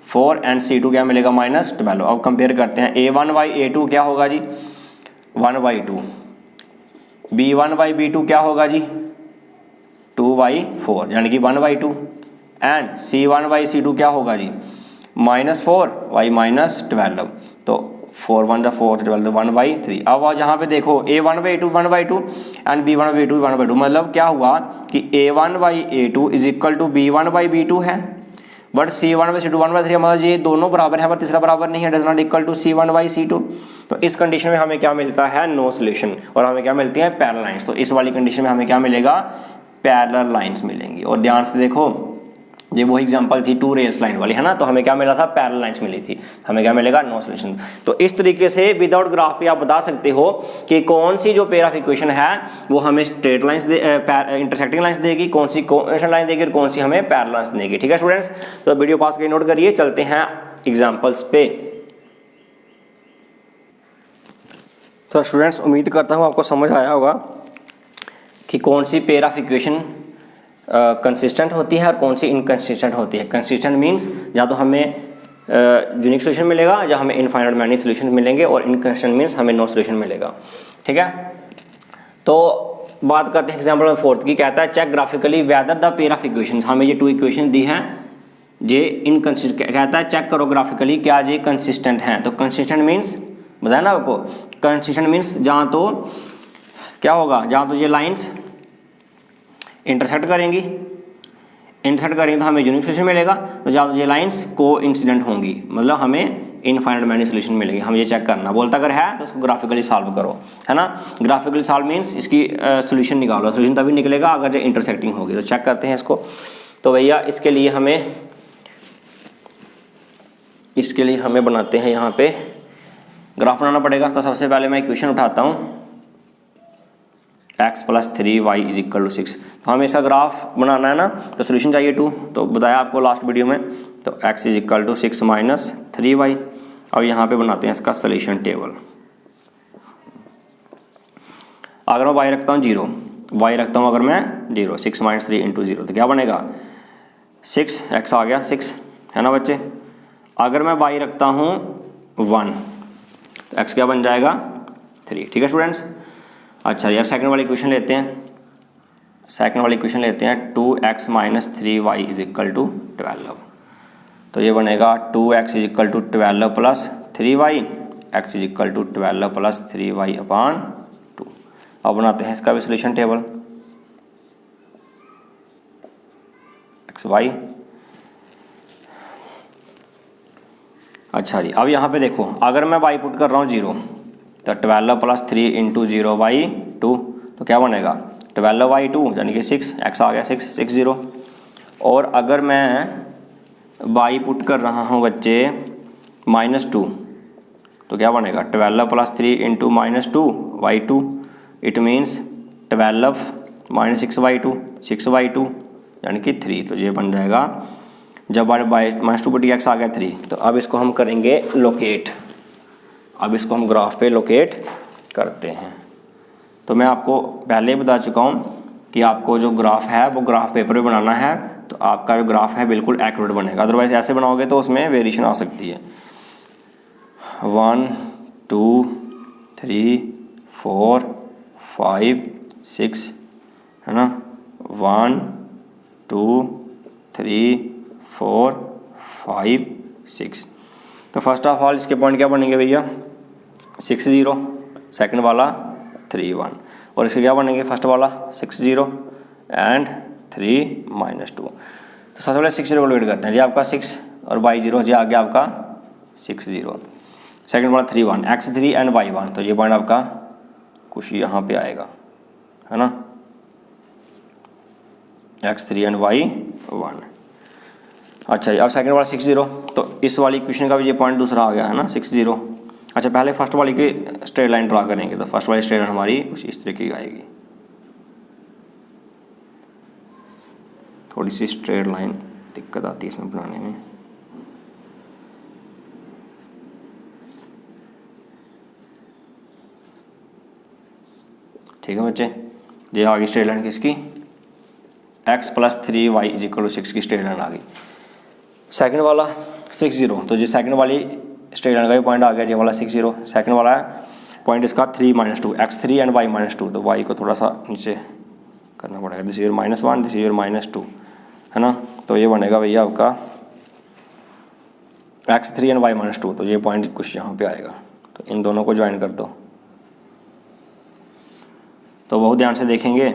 4 एंड C2 क्या मिलेगा -12। अब कंपेयर करते हैं A1 बाई A2 क्या होगा जी 1/2, B1 बाई B2 क्या होगा जी 2/4 यानी कि 1/2 एंड C1 बाई C2 क्या होगा जी -4y -12। तो 4 1 4 12 1/3। अब यहाँ पे देखो A1 by A2 1/2 and B1 by B2 1/2, मतलब क्या हुआ कि A1 by A2 is equal to B1 by B2 है, बट C1 बाई C2 1/3, मतलब ये दोनों बराबर है पर तीसरा बराबर नहीं है, does not equal to C1 by C2। तो इस कंडीशन में हमें क्या मिलता है, नो सोल्यूशन, और हमें क्या मिलती है पैरेलल लाइंस। तो इस वाली कंडीशन में हमें क्या मिलेगा, पैरेलल लाइंस मिलेंगी। और ध्यान से देखो ये वही एग्जांपल थी 2 रेस लाइन वाली, है ना, तो हमें क्या मिला था, पैरेलल लाइंस मिली थी, हमें क्या मिलेगा, नो सोल्यूशन। तो इस तरीके से विदाउट ग्राफ भी आप बता सकते हो कि कौन सी जो पेयर ऑफ इक्वेशन है वो हमें स्ट्रेट लाइंस इंटरसेक्टिंग लाइंस देगी, कौन सी कोइंसिडेंट लाइन देगी और कौन सी हमें पैरेलल लाइंस देगी, ठीक है स्टूडेंट्स। तो वीडियो पास करके नोट करिए, चलते हैं एग्जाम्पल्स पे। तो स्टूडेंट्स उम्मीद करता हूँ आपको समझ आया होगा कि कौन सी पेयर ऑफ इक्वेशन कंसिस्टेंट होती है और कौन सी इनकंसिस्टेंट होती है। कंसिस्टेंट मींस या तो हमें यूनिक सोल्यूशन मिलेगा या हमें इनफाइनाइट मैनी सोल्यूशन मिलेंगे, और इनकंसिस्टेंट मींस हमें नो सोल्यूशन मिलेगा, ठीक है। तो बात करते हैं एग्जांपल नंबर फोर्थ की। कहता है check graphically whether the pair of equations. हमें ये 2 इक्वेशन दी हैं, ये इनकंसिस्टेंट, कहता है चेक करो ग्राफिकली क्या ये कंसिस्टेंट हैं। तो कंसिस्टेंट मीन्स बताया ना आपको, कंसिस्टेंट मीन्स जहाँ तो क्या होगा, जहाँ तो ये लाइंस इंटरसेक्ट करेंगी तो हमें यूनिक सोल्यूशन मिलेगा, तो जहाँ तो ये लाइंस कोइंसिडेंट होंगी मतलब हमें इनफाइनाइट मैनी सोल्यूशन मिलेगी। हम ये चेक करना बोलता, अगर है तो उसको ग्राफिकली सॉल्व करो, है ना। ग्राफिकली सॉल्व मीन्स इसकी सोल्यूशन निकालो, सोल्यूशन तभी निकलेगा अगर ये इंटरसेक्टिंग होगी। तो चेक करते हैं इसको। तो भैया इसके लिए हमें बनाते हैं, यहाँ पे ग्राफ बनाना पड़ेगा। तो सबसे पहले मैं इक्वेशन उठाता हूँ x plus 3y is equal to 6। तो हमें इसका ग्राफ बनाना है ना, तो सोल्यूशन चाहिए 2। तो बताया आपको लास्ट वीडियो में, तो x is equal to 6 minus 3y। अब यहाँ पे बनाते हैं इसका सोल्यूशन टेबल। अगर मैं y रखता हूँ 0, y रखता हूँ अगर मैं 0, 6 माइनस 3 इंटू 0, तो क्या बनेगा 6, x आ गया 6, है ना बच्चे। अगर मैं y रखता हूँ 1, तो x क्या बन जाएगा 3, ठीक है स्टूडेंट्स। अच्छा यार सेकंड वाली इक्वेशन लेते हैं। सेकंड वाली इक्वेशन लेते हैं 2x minus 3y is equal to 12। तो ये बनेगा 2x is equal to 12 plus 3y, x is equal to 12 plus 3y upon 2। अब बनाते हैं इसका भी सोल्यूशन टेबल। xy, अच्छा जी, अब यहाँ पे देखो अगर मैं y पुट कर रहा हूँ 0 तो 12 प्लस 3 इंटू 0/2 तो क्या बनेगा 12/2 यानी कि 6, x आ गया 6 0। और अगर मैं y पुट कर रहा हूँ बच्चे -2 तो क्या बनेगा 12 plus 3 into -2/2, it means 12 minus 6/2 6/2 यानी कि 3। तो ये बन जाएगा जब -2 बटी x आ गया 3। तो अब इसको हम करेंगे लोकेट, अब इसको हम ग्राफ पे लोकेट करते हैं। तो मैं आपको पहले ही बता चुका हूँ कि आपको जो ग्राफ है वो ग्राफ पेपर पे बनाना है, तो आपका जो ग्राफ है बिल्कुल एक्यूरेट बनेगा। अदरवाइज ऐसे बनाओगे तो उसमें वेरिएशन आ सकती है। 1 2 3 4 5 6 है ना, 1 2 3 4 5 6। तो फर्स्ट ऑफ ऑल इसके पॉइंट क्या बनेंगे भैया 6 0, सेकंड वाला 3 1, और इसके क्या बनेंगे फर्स्ट वाला 6 0 एंड 3 -2। तो सबसे पहले 6 0 को लोड करते हैं जी, आपका 6 और y 0 जी आ गया आपका 6 0। सेकंड वाला 3 1, x3 एंड y 1, तो ये पॉइंट आपका कुछ यहाँ पे आएगा है ना, x3 एंड y 1। अच्छा जी, अब सेकंड वाला 6 0, तो इस वाली इक्वेशन का भी ये पॉइंट दूसरा आ गया है ना 6 0। अच्छा पहले फर्स्ट वाली की स्ट्रेट लाइन ड्रा करेंगे, तो फर्स्ट वाली स्ट्रेट लाइन हमारी कुछ इस तरीके की आएगी, थोड़ी सी स्ट्रेट लाइन दिक्कत आती है इसमें बनाने में। ठीक है बच्चे, ये आ गई स्ट्रेट लाइन किसकी x plus 3y is equal to 6 की स्ट्रेट लाइन आ गई। सेकंड वाला 6 0, तो ये सेकंड वाली स्ट्रेट लाइन का भी पॉइंट आ गया, ये वाला 6 0। सेकंड वाला पॉइंट इसका 3 -2, x3 एंड y -2, तो y को थोड़ा सा नीचे करना पड़ेगा, this is your -1 this is your -2 है ना। तो ये बनेगा भैया आपका x3 एंड y -2, तो ये पॉइंट कुछ यहाँ पे आएगा, तो इन दोनों को ज्वाइन कर दो। तो बहुत ध्यान से देखेंगे,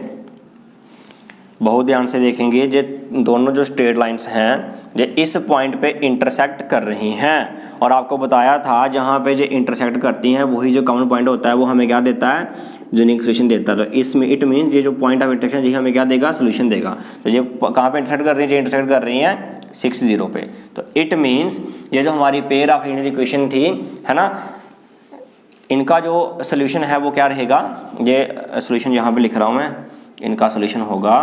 बहुत ध्यान से देखेंगे, ये दोनों जो स्ट्रेट लाइंस हैं ये इस पॉइंट पे इंटरसेक्ट कर रही हैं, और आपको बताया था जहाँ पे ये इंटरसेक्ट करती हैं वही जो कॉमन पॉइंट होता है वो हमें क्या देता है यूनिक सोल्यूशन देता है। तो इसमें इट मीन्स ये जो पॉइंट ऑफ इंटरसेक्शन ये हमें क्या देगा सोल्यूशन देगा। तो ये कहाँ पे इंटरसेक्ट कर रही है, ये इंटरसेक्ट कर रही हैं 6 0 पे। तो इट मीन्स ये जो हमारी पेयर ऑफ लीनियर इक्वेशन थी है ना, इनका जो सोल्यूशन है वो क्या रहेगा, ये सोल्यूशन यहाँ पे लिख रहा हूँ मैं, इनका सोल्यूशन होगा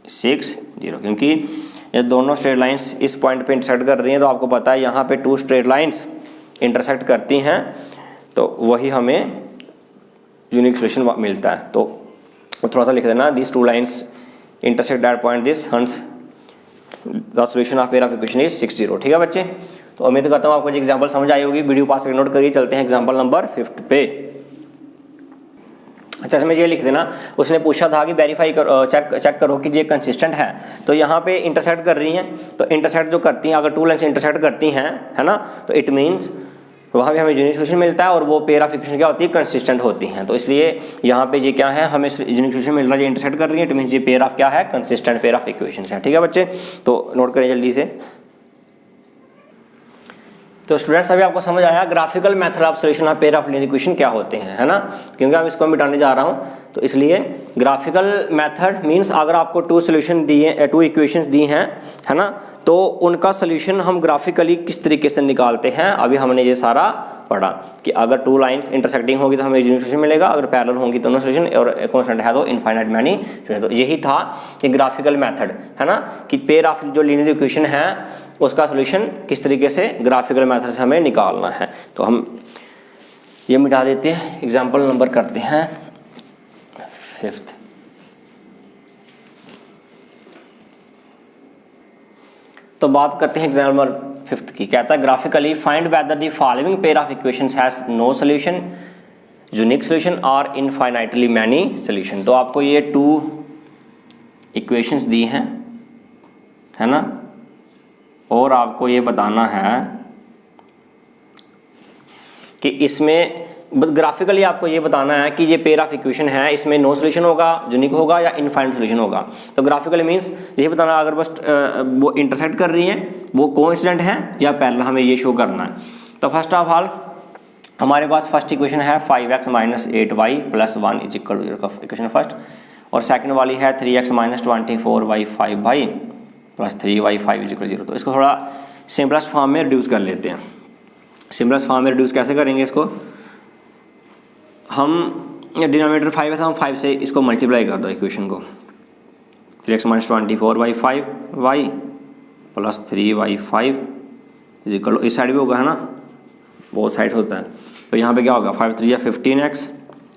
6 0, क्योंकि ये दोनों स्ट्रेट लाइंस इस पॉइंट पे इंटरसेक्ट कर रही हैं। तो आपको पता है यहाँ पे 2 स्ट्रेट लाइंस इंटरसेक्ट करती हैं, तो वही हमें यूनिक सोल्यूशन मिलता है। तो थोड़ा सा लिख देना, this 2 lines intersect that point this, hence the solution of pair of equation is 6 0। ठीक है बच्चे, तो उम्मीद करता हूँ आपको ये एग्जाम्पल समझ आई होगी। वीडियो पास नोट करिए, चलते हैं एग्जाम्पल नंबर 5 पे। अच्छा इसमें ये लिख देना, उसने पूछा था कि वेरीफाई करो, चेक करो कि ये कंसिस्टेंट है। तो यहाँ पे इंटरसेक्ट कर रही हैं, तो इंटरसेक्ट जो करती हैं अगर 2 लाइन्स इंटरसेक्ट करती हैं है ना, तो इट मीन्स वहाँ पे हमें यूनिक सोल्यूशन मिलता है, और वो पेयर ऑफ इक्वेशन क्या होती है कंसिस्टेंट होती हैं। तो इसलिए यहाँ पे ये क्या है, हमें यूनिक सोल्यूशन मिल रहा है, ये इंटरसेक्ट कर रही है, इट मीन्स ये पेयर ऑफ क्या है कंसिस्टेंट पेयर ऑफ इक्वेशन है। ठीक है बच्चे, तो नोट करें जल्दी से। तो स्टूडेंट्स अभी आपको समझ आया graphical method of solution of pair of linear equation क्या होते हैं है ना, क्योंकि अब इसको मैं मिटाने जा रहा हूँ। तो इसलिए ग्राफिकल मेथड मींस अगर आपको 2 सॉल्यूशन दिए 2 इक्वेशंस दी हैं है ना, तो उनका सॉल्यूशन हम ग्राफिकली किस तरीके से निकालते हैं। अभी हमने ये सारा पढ़ा कि अगर 2 लाइंस इंटरसेक्टिंग होगी तो हमें यूनिक सोल्यूशन मिलेगा, अगर पैरेलल होंगी दोनों सोल्यूशन, और कांस्टेंट है तो इनफाइनाइट मैनी। तो यही था कि ग्राफिकल मेथड है ना, कि पेयर ऑफ जो लीनियर इक्वेशन है उसका सोल्यूशन किस तरीके से ग्राफिकल मेथड से हमें निकालना है। तो हम ये मिटा देते हैं, एग्जाम्पल नंबर करते हैं 5th। तो बात करते हैं एग्जाम्पल नंबर 5th की। कहता है graphically find whether the following pair of equations has no solution unique solution और इनफाइनाइटली मैनी सोल्यूशन। तो आपको ये 2 इक्वेशंस दी हैं, है ना, और आपको ये बताना है कि इसमें ग्राफिकली आपको ये बताना है कि ये पेयर ऑफ इक्वेशन है, इसमें नो सोल्यूशन होगा, यूनिक होगा या इनफाइनाइट सोल्यूशन होगा। तो ग्राफिकली मींस ये बताना अगर बस वो इंटरसेक्ट कर रही हैं, वो कोइंसिडेंट है या पैरेलल, हमें ये शो करना है। तो फर्स्ट ऑफ ऑल हमारे पास फर्स्ट इक्वेशन है 5x - 8y + 1 = 0 का इक्वेशन फर्स्ट, और सेकंड वाली है 3x - 24y 5y + 3y 5 = 0। तो इसको थोड़ा सिंपलेस्ट फॉर्म में रिड्यूस कर लेते हैं। सिंपलेस्ट फॉर्म में रिड्यूस कैसे करेंगे इसको, हम डिनोमिनेटर 5 है तो हम 5 से इसको मल्टीप्लाई कर दो इक्वेशन को। 3x - 24y 5y + 3y 5 = इस साइड भी होगा, है ना, बहुत साइड होता है। तो यहाँ पे क्या होगा, 5 × 3 = 15x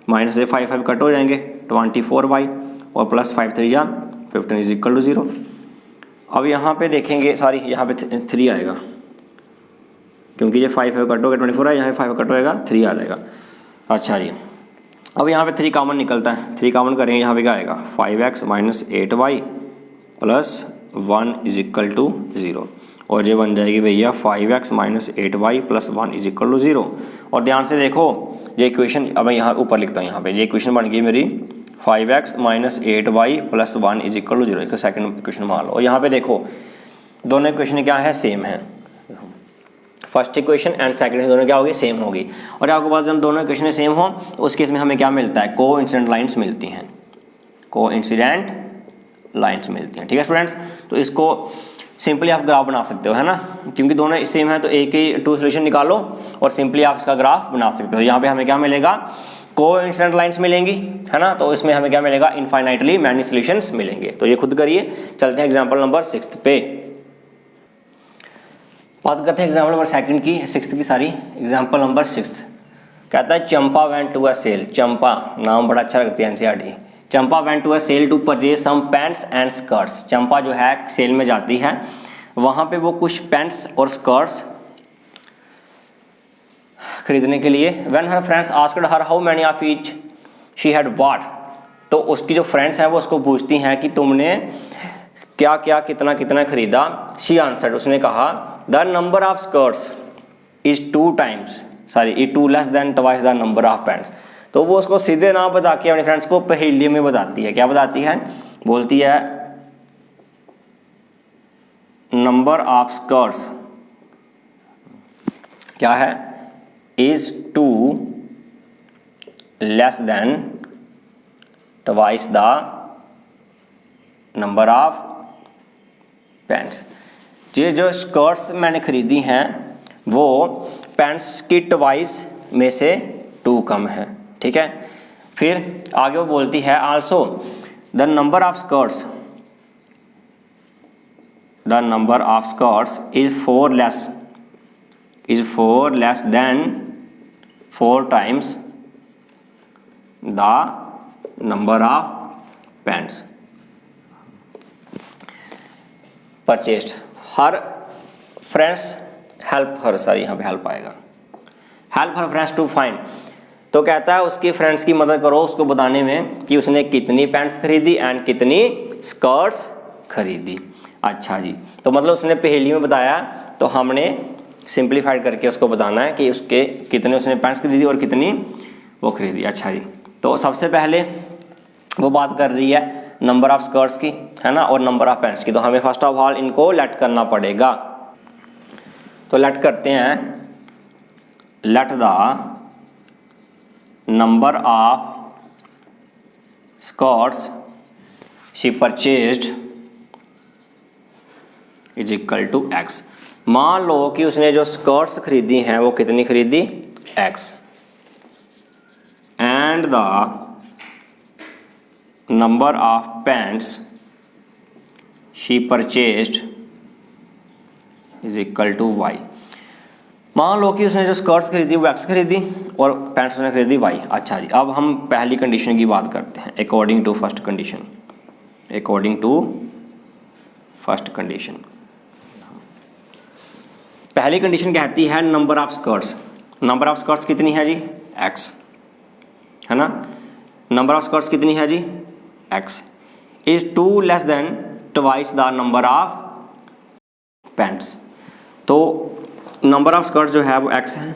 माइनस से 5 कट हो जाएंगे 24y और प्लस 5 × 3 = 15 = 0। अब यहाँ पे देखेंगे, सॉरी यहाँ पे 3 आएगा, क्योंकि ये 5 कट हो गया 24 है, यहाँ 5 कट होएगा 3 आ जाएगा। अच्छा जी, अब यहाँ पे 3 कॉमन निकलता है, 3 कॉमन करेंगे, यहाँ पे क्या आएगा 5x - 8y + 1 = 0, और ये बन जाएगी भैया 5x - 8y + 1 = 0। और ध्यान से देखो ये इक्वेशन, अब मैं यहाँ ऊपर लिखता हूँ, यहाँ पे ये इक्वेशन बन गई मेरी 5x - 8y + 1 = 0, इसको सेकंड इक्वेशन मान लो। और यहाँ पे देखो दोनों इक्वेशन क्या है, सेम है, फर्स्ट इक्वेशन एंड सेकंड दोनों क्या होगी, सेम होगी। और आपको पता जब दोनों इक्वेशन सेम हो तो उस केस में हमें क्या मिलता है, कोइंसिडेंट लाइंस मिलती हैं, कोइंसिडेंट लाइंस मिलती हैं। ठीक है स्टूडेंट्स, तो इसको सिंपली आप ग्राफ बना सकते हो, है ना, क्योंकि दोनों सेम है तो एक ही 2 सोल्यूशन निकालो और सिंपली आप इसका ग्राफ बना सकते हो। यहाँ पे हमें क्या मिलेगा, कोइंसिडेंट लाइंस मिलेंगी, है ना, तो इसमें हमें क्या मिलेगा, इनफाइनाइटली मैनी सॉल्यूशंस मिलेंगे। तो ये खुद करिए। चलते हैं एग्जांपल नंबर 6 पे, बात करते हैं एग्जाम्पल नंबर 2 की, 6 की सारी। एग्जाम्पल नंबर 6 कहता है Champa went to a sale, Champa नाम बड़ा अच्छा लगता है NCERT. Champa went to a sale to purchase some pants and skirts. Champa जो है सेल में जाती है, वहाँ पे वो कुछ पैंट्स और स्कर्ट्स खरीदने के लिए। When her friends asked her how many of each she had bought, तो उसकी जो फ्रेंड्स हैं वो उसको पूछती हैं कि तुमने क्या क्या कितना कितना खरीदा। शी आंसर्ड, उसने कहा the number of skirts is 2 less than twice the number of pants. तो वो उसको सीधे ना बता के अपने फ्रेंड्स को पहेली में बताती है। क्या बताती है, बोलती है नंबर ऑफ स्कर्ट्स क्या है, is 2 less than twice the number of pants. ये जो स्कर्ट्स मैंने खरीदी हैं वो पैंट्स की ट्वाइस में से 2 कम है। ठीक है, फिर आगे वो बोलती है also the number of skirts is 4 less than 4 times the number of pants purchased. Her friends help her, sorry यहाँ पे हेल्प आएगा, help her friends to find. तो कहता है उसकी फ्रेंड्स की मदद करो उसको बताने में कि उसने कितनी पैंट्स खरीदी एंड कितनी स्कर्ट्स खरीदी। अच्छा जी, तो मतलब उसने पहेली में बताया तो हमने सिंप्लीफाइड करके उसको बताना है कि उसके कितने उसने पैंट्स खरीदी और कितनी वो खरीदी। अच्छा जी, तो सबसे पहले वो बात कर रही है नंबर ऑफ स्कर्ट्स की, है ना, और नंबर ऑफ पैंट्स की। तो हमें फर्स्ट ऑफ ऑल इनको लेट करना पड़ेगा। तो लेट करते हैं, let the number of skirts she purchased is equal to x। मान लो कि उसने जो स्कर्ट्स खरीदी हैं वो कितनी खरीदी, x, and the number of pants she purchased is equal to y। मान लो कि उसने जो स्कर्ट्स खरीदी वो x खरीदी और पैंट्स उसने खरीदी y। अच्छा जी, अब हम पहली कंडीशन की बात करते हैं, अकॉर्डिंग टू फर्स्ट कंडीशन। पहली कंडीशन कहती है नंबर ऑफ स्कर्ट्स कितनी है जी, x, है ना। नंबर ऑफ स्कर्ट्स कितनी है जी, x is 2 less than twice the number of pants. तो नंबर ऑफ स्कर्ट्स जो है वो x है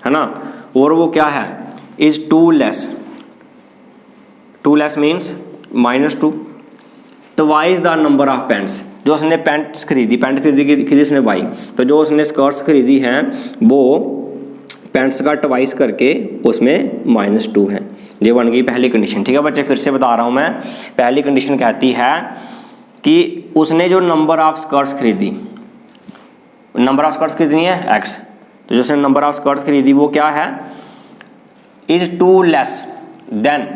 ना, और वो क्या है, is 2 less, 2 less means -2 twice the number of pants. जो उसने पैंट्स खरीदी, पैंट खरीदी उसने बाई, तो जो उसने स्कर्ट्स खरीदी हैं वो पैंट्स का ट्वाइस करके उसमें -2 है। ये बन गई पहली कंडीशन। ठीक है बच्चे, फिर से बता रहा हूँ मैं, पहली कंडीशन कहती है कि उसने जो नंबर ऑफ स्कर्ट्स खरीदी, नंबर ऑफ स्कर्ट्स कितनी है x, तो जो उसने नंबर ऑफ स्कर्ट्स खरीदी वो क्या है, इज 2 लेस देन,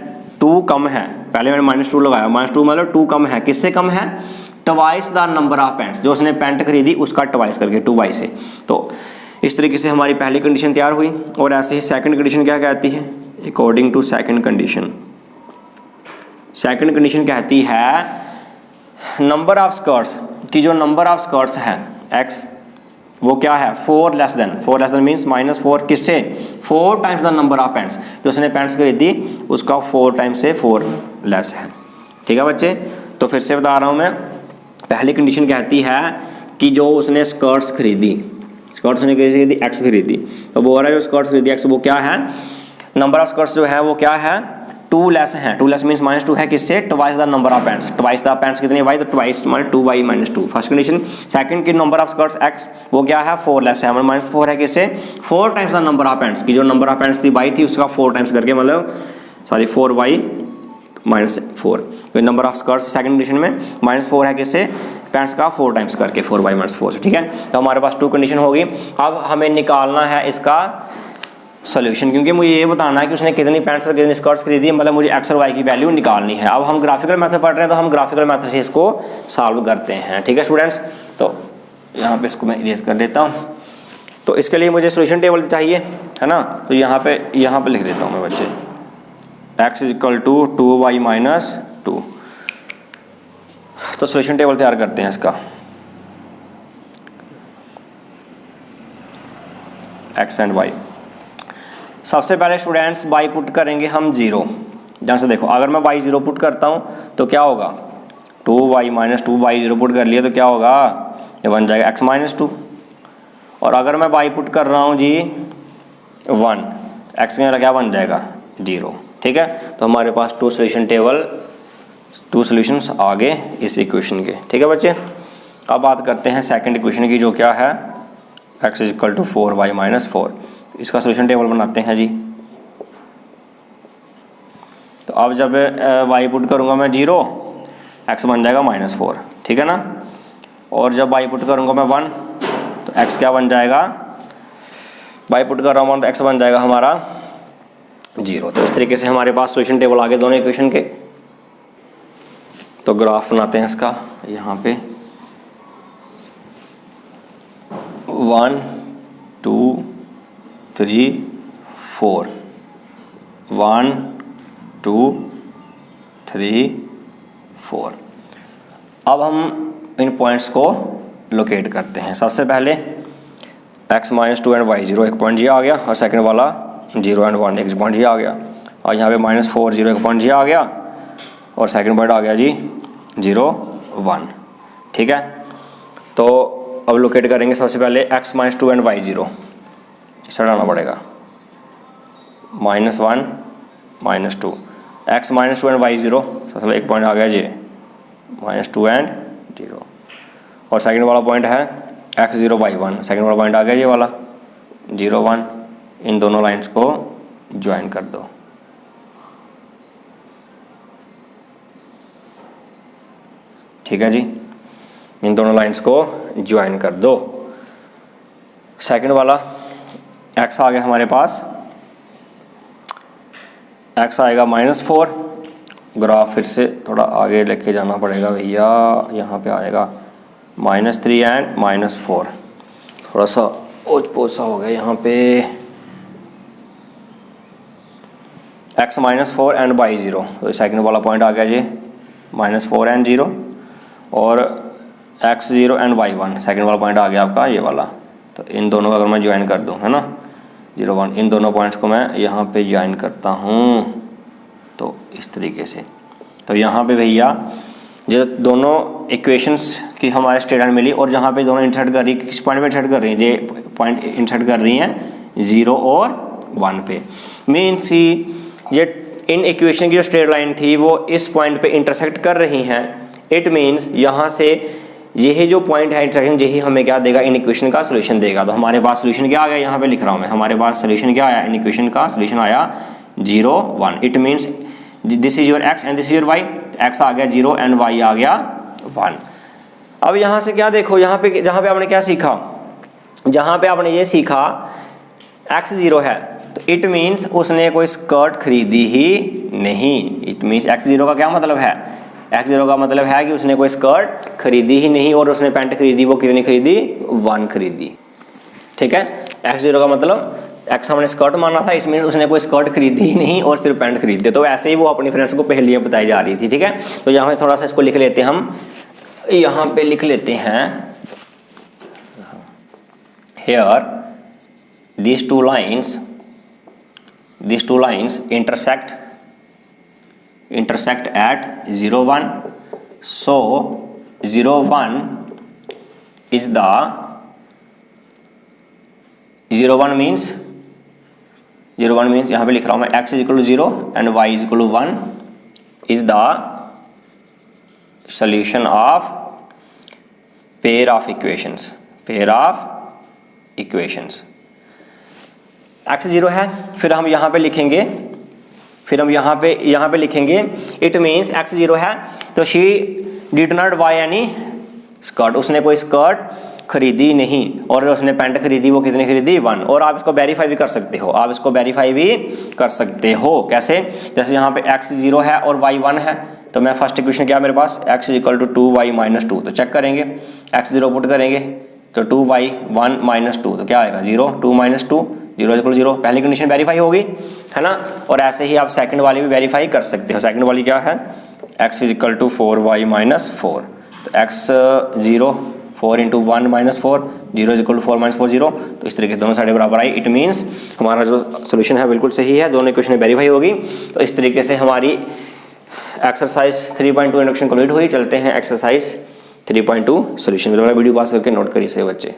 2 कम है, पहले मैंने -2 लगाया, -2 मतलब 2 कम है, किससे कम है, twice the number of pants, जो उसने पैंट खरीदी उसका ट्वाइस करके 2 बाई से। तो इस तरीके से हमारी पहली कंडीशन तैयार हुई। और ऐसे ही सेकंड कंडीशन क्या कहती है, according to second condition, second condition कहती है नंबर ऑफ स्कर्ट्स की, जो नंबर ऑफ स्कर्ट्स है x वो क्या है, 4 less than, 4 less than means -4 किससे, 4 times the number of pants, जो उसने पैंट्स खरीदी उसका 4 टाइम्स से 4 लेस है। ठीक है बच्चे, तो फिर से बता रहा हूँ मैं, पहली कंडीशन कहती है कि जो उसने स्कर्ट्स खरीदी, स्कर्ट्स ने खरीदी x खरीदी, तो बोल रहा है जो स्कर्ट्स खरीदी x वो क्या है, नंबर ऑफ स्कर्ट्स जो है वो क्या है, 2 लेस है, 2 लेस मीन्स -2 है किससे, twice the number of pants, twice the pants कितनी है भाई, तो ट्वाइस मतलब 2 बाई -2 फर्स्ट कंडीशन। सेकंड की नंबर ऑफ स्कर्ट्स x वो क्या है, 4 लेस है, मतलब -4 है किससे, 4 times the number of pants की, जो नंबर ऑफ पैंट्स थी बाई थी उसका 4 टाइम्स करके, मतलब सॉरी 4 बाई -4, तो number of skirts second condition में -4 है किससे, पैंट्स का 4 टाइम्स करके 4 बाई -4 से। ठीक है, तो हमारे पास 2 कंडीशन होगी। अब हमें निकालना है इसका सोल्यूशन, क्योंकि मुझे ये बताना है कि उसने कितनी पैंट्स और कितनी स्कर्ट्स खरीदी है, मतलब मुझे x और y की वैल्यू निकालनी है। अब हम ग्राफिकल मेथड पढ़ रहे हैं तो हम ग्राफिकल मेथड से इसको सॉल्व करते हैं। ठीक है स्टूडेंट्स, तो यहाँ पे इसको मैं इरेज कर देता हूँ। तो इसके लिए मुझे सोल्यूशन टेबल चाहिए, है ना, तो यहाँ पे लिख देता हूँ मैं बच्चे, x = 2y - 2। तो सोल्यूशन टेबल तैयार करते हैं इसका, x एंड y। सबसे पहले स्टूडेंट्स y पुट करेंगे हम 0, जहाँ से देखो अगर मैं y 0 पुट करता हूँ तो क्या होगा, 2y - 2, y 0 पुट कर लिया तो क्या होगा, ये बन जाएगा x - 2। और अगर मैं y पुट कर रहा हूँ जी 1, x का क्या बन जाएगा 0। ठीक है, तो हमारे पास 2 सोल्यूशन टेबल, 2 सोल्यूशंस आ गए इस इक्वेशन के। ठीक है बच्चे, अब बात करते हैं सेकंड इक्वेशन की, जो क्या है x = 4y - 4। इसका सोल्यूशन टेबल बनाते हैं जी। तो अब जब y पुट करूँगा मैं 0, x बन जाएगा -4। ठीक है ना, और जब y पुट करूँगा मैं 1 तो x क्या बन जाएगा, y पुट कर रहा हूँ तो x बन जाएगा हमारा 0। तो इस तरीके से हमारे पास सोल्यूशन टेबल आ गए दोनों इक्वेशन के। तो ग्राफ बनाते हैं इसका, यहाँ पे 1 2 3 4, 1 2 3 4। अब हम इन पॉइंट्स को लोकेट करते हैं। सबसे पहले x - 2 एंड y 0 एक पॉइंट ये आ गया, और सेकंड वाला 0 एंड 1 एक पॉइंट ये आ गया, और यहाँ पे -4 0 एक पॉइंट ये आ गया, और सेकंड पॉइंट आ गया जी 0 1। ठीक है, तो अब लोकेट करेंगे सबसे पहले x - 2 एंड y 0, इस साइड आना पड़ेगा, -1 -2, x - 2 एंड y 0, सबसे पहले एक पॉइंट आ गया जी -2 एंड 0, और सेकंड वाला पॉइंट है x 0 y 1, सेकंड वाला पॉइंट आ गया ये वाला 0 1। इन दोनों लाइंस को ज्वाइन कर दो। ठीक है जी, इन दोनों लाइंस को ज्वाइन कर दो। सेकंड वाला x आ गया हमारे पास, x आएगा -4, ग्राफ फिर से थोड़ा आगे लेके जाना पड़ेगा भैया, यहाँ पे आएगा -3 एंड -4, थोड़ा सा ओझ पोझ सा हो गया यहाँ पे। x -4 एंड y 0, तो सेकंड वाला पॉइंट आ गया जी -4 एंड 0, और x 0 एंड y 1, सेकंड वाला पॉइंट आ गया आपका ये वाला। तो इन दोनों का अगर मैं ज्वाइन कर दूं, है ना, 0 1, इन दोनों पॉइंट्स को मैं यहाँ पे ज्वाइन करता हूँ तो इस तरीके से। तो यहाँ पे भैया जो दोनों इक्वेशंस की हमारे स्टेटमेंट मिली और जहाँ पे दोनों इंसर्ट कर रही किस पॉइंट पे इंसर्ट कर रही हैं, ये पॉइंट इंसर्ट कर रही हैं 0 और 1 पे। मीन्स कि ये इन इक्वेशन की जो स्ट्रेट लाइन थी वो इस पॉइंट पे इंटरसेक्ट कर रही हैं। इट मीन्स यहाँ से यही जो पॉइंट है इंटरसेक्शन, यही हमें क्या देगा, इन इक्वेशन का सोल्यूशन देगा। तो हमारे पास सोल्यूशन क्या आ गया, यहाँ पे लिख रहा हूँ मैं, हमारे पास सोल्यूशन क्या आया, इन इक्वेशन का सोल्यूशन आया 0 1। It means this is your x and this is your y, x आ गया 0 एंड y आ गया 1। अब यहाँ से क्या देखो, यहाँ पे जहाँ पे आपने क्या सीखा, जहाँ पे आपने ये सीखा x 0 है तो इट मीन्स उसने कोई स्कर्ट खरीदी ही नहीं। इट मीन्स x 0 का क्या मतलब है, x 0 का मतलब है कि उसने कोई स्कर्ट खरीदी ही नहीं, और उसने पैंट खरीदी वो कितनी खरीदी, 1 खरीदी। ठीक है, x 0 का मतलब x हमने स्कर्ट माना था, इसमें उसने कोई स्कर्ट खरीदी ही नहीं और सिर्फ पैंट खरीदे। तो ऐसे ही वो अपने फ्रेंड्स को पहेलियाँ बताई जा रही थी। ठीक है, तो यहाँ थोड़ा सा इसको लिख लेते हैं हम, यहाँ पे लिख लेते हैं here these two lines intersect at 0 1, so 0 1 is the 0 1 means यहाँ पे लिख रहा हूँ मैं x is equal to 0 and y is equal to 1 is the solution of pair of equations x 0 है। फिर हम यहाँ पे लिखेंगे इट मीन्स x 0 है तो she did not by any skirt, उसने कोई स्कर्ट खरीदी नहीं, और उसने पैंट खरीदी वो कितनी खरीदी, 1। और आप इसको वेरीफाई भी कर सकते हो, कैसे, जैसे यहाँ पे x 0 है और y 1 है, तो मैं फर्स्ट इक्वेशन क्या मेरे पास x equal to 2y minus 2, तो चेक करेंगे x 0 पुट करेंगे तो 2y 1 माइनस 2, तो क्या आएगा 0, 2 माइनस 2 0 इक्वल 0। पहली कंडीशन वेरीफाई होगी, है ना। और ऐसे ही आप सेकंड वाली भी वेरीफाई कर सकते हो। सेकंड वाली क्या है, x equal to 4y minus 4, तो x 0 4 into 1 minus 4 0 equal to 4 minus 4 0। तो इस तरीके से दोनों साइड बराबर आई। इट मीन्स हमारा जो सोल्यूशन है बिल्कुल सही है, दोनों इक्वेशन वेरीफाई होगी। तो इस तरीके से हमारी एक्सरसाइज 3.2 इंडक्शन कंप्लीट हुई। चलते हैं एक्सरसाइज 3.2 सोल्यूशन। वीडियो पास करके नोट करिए से बच्चे।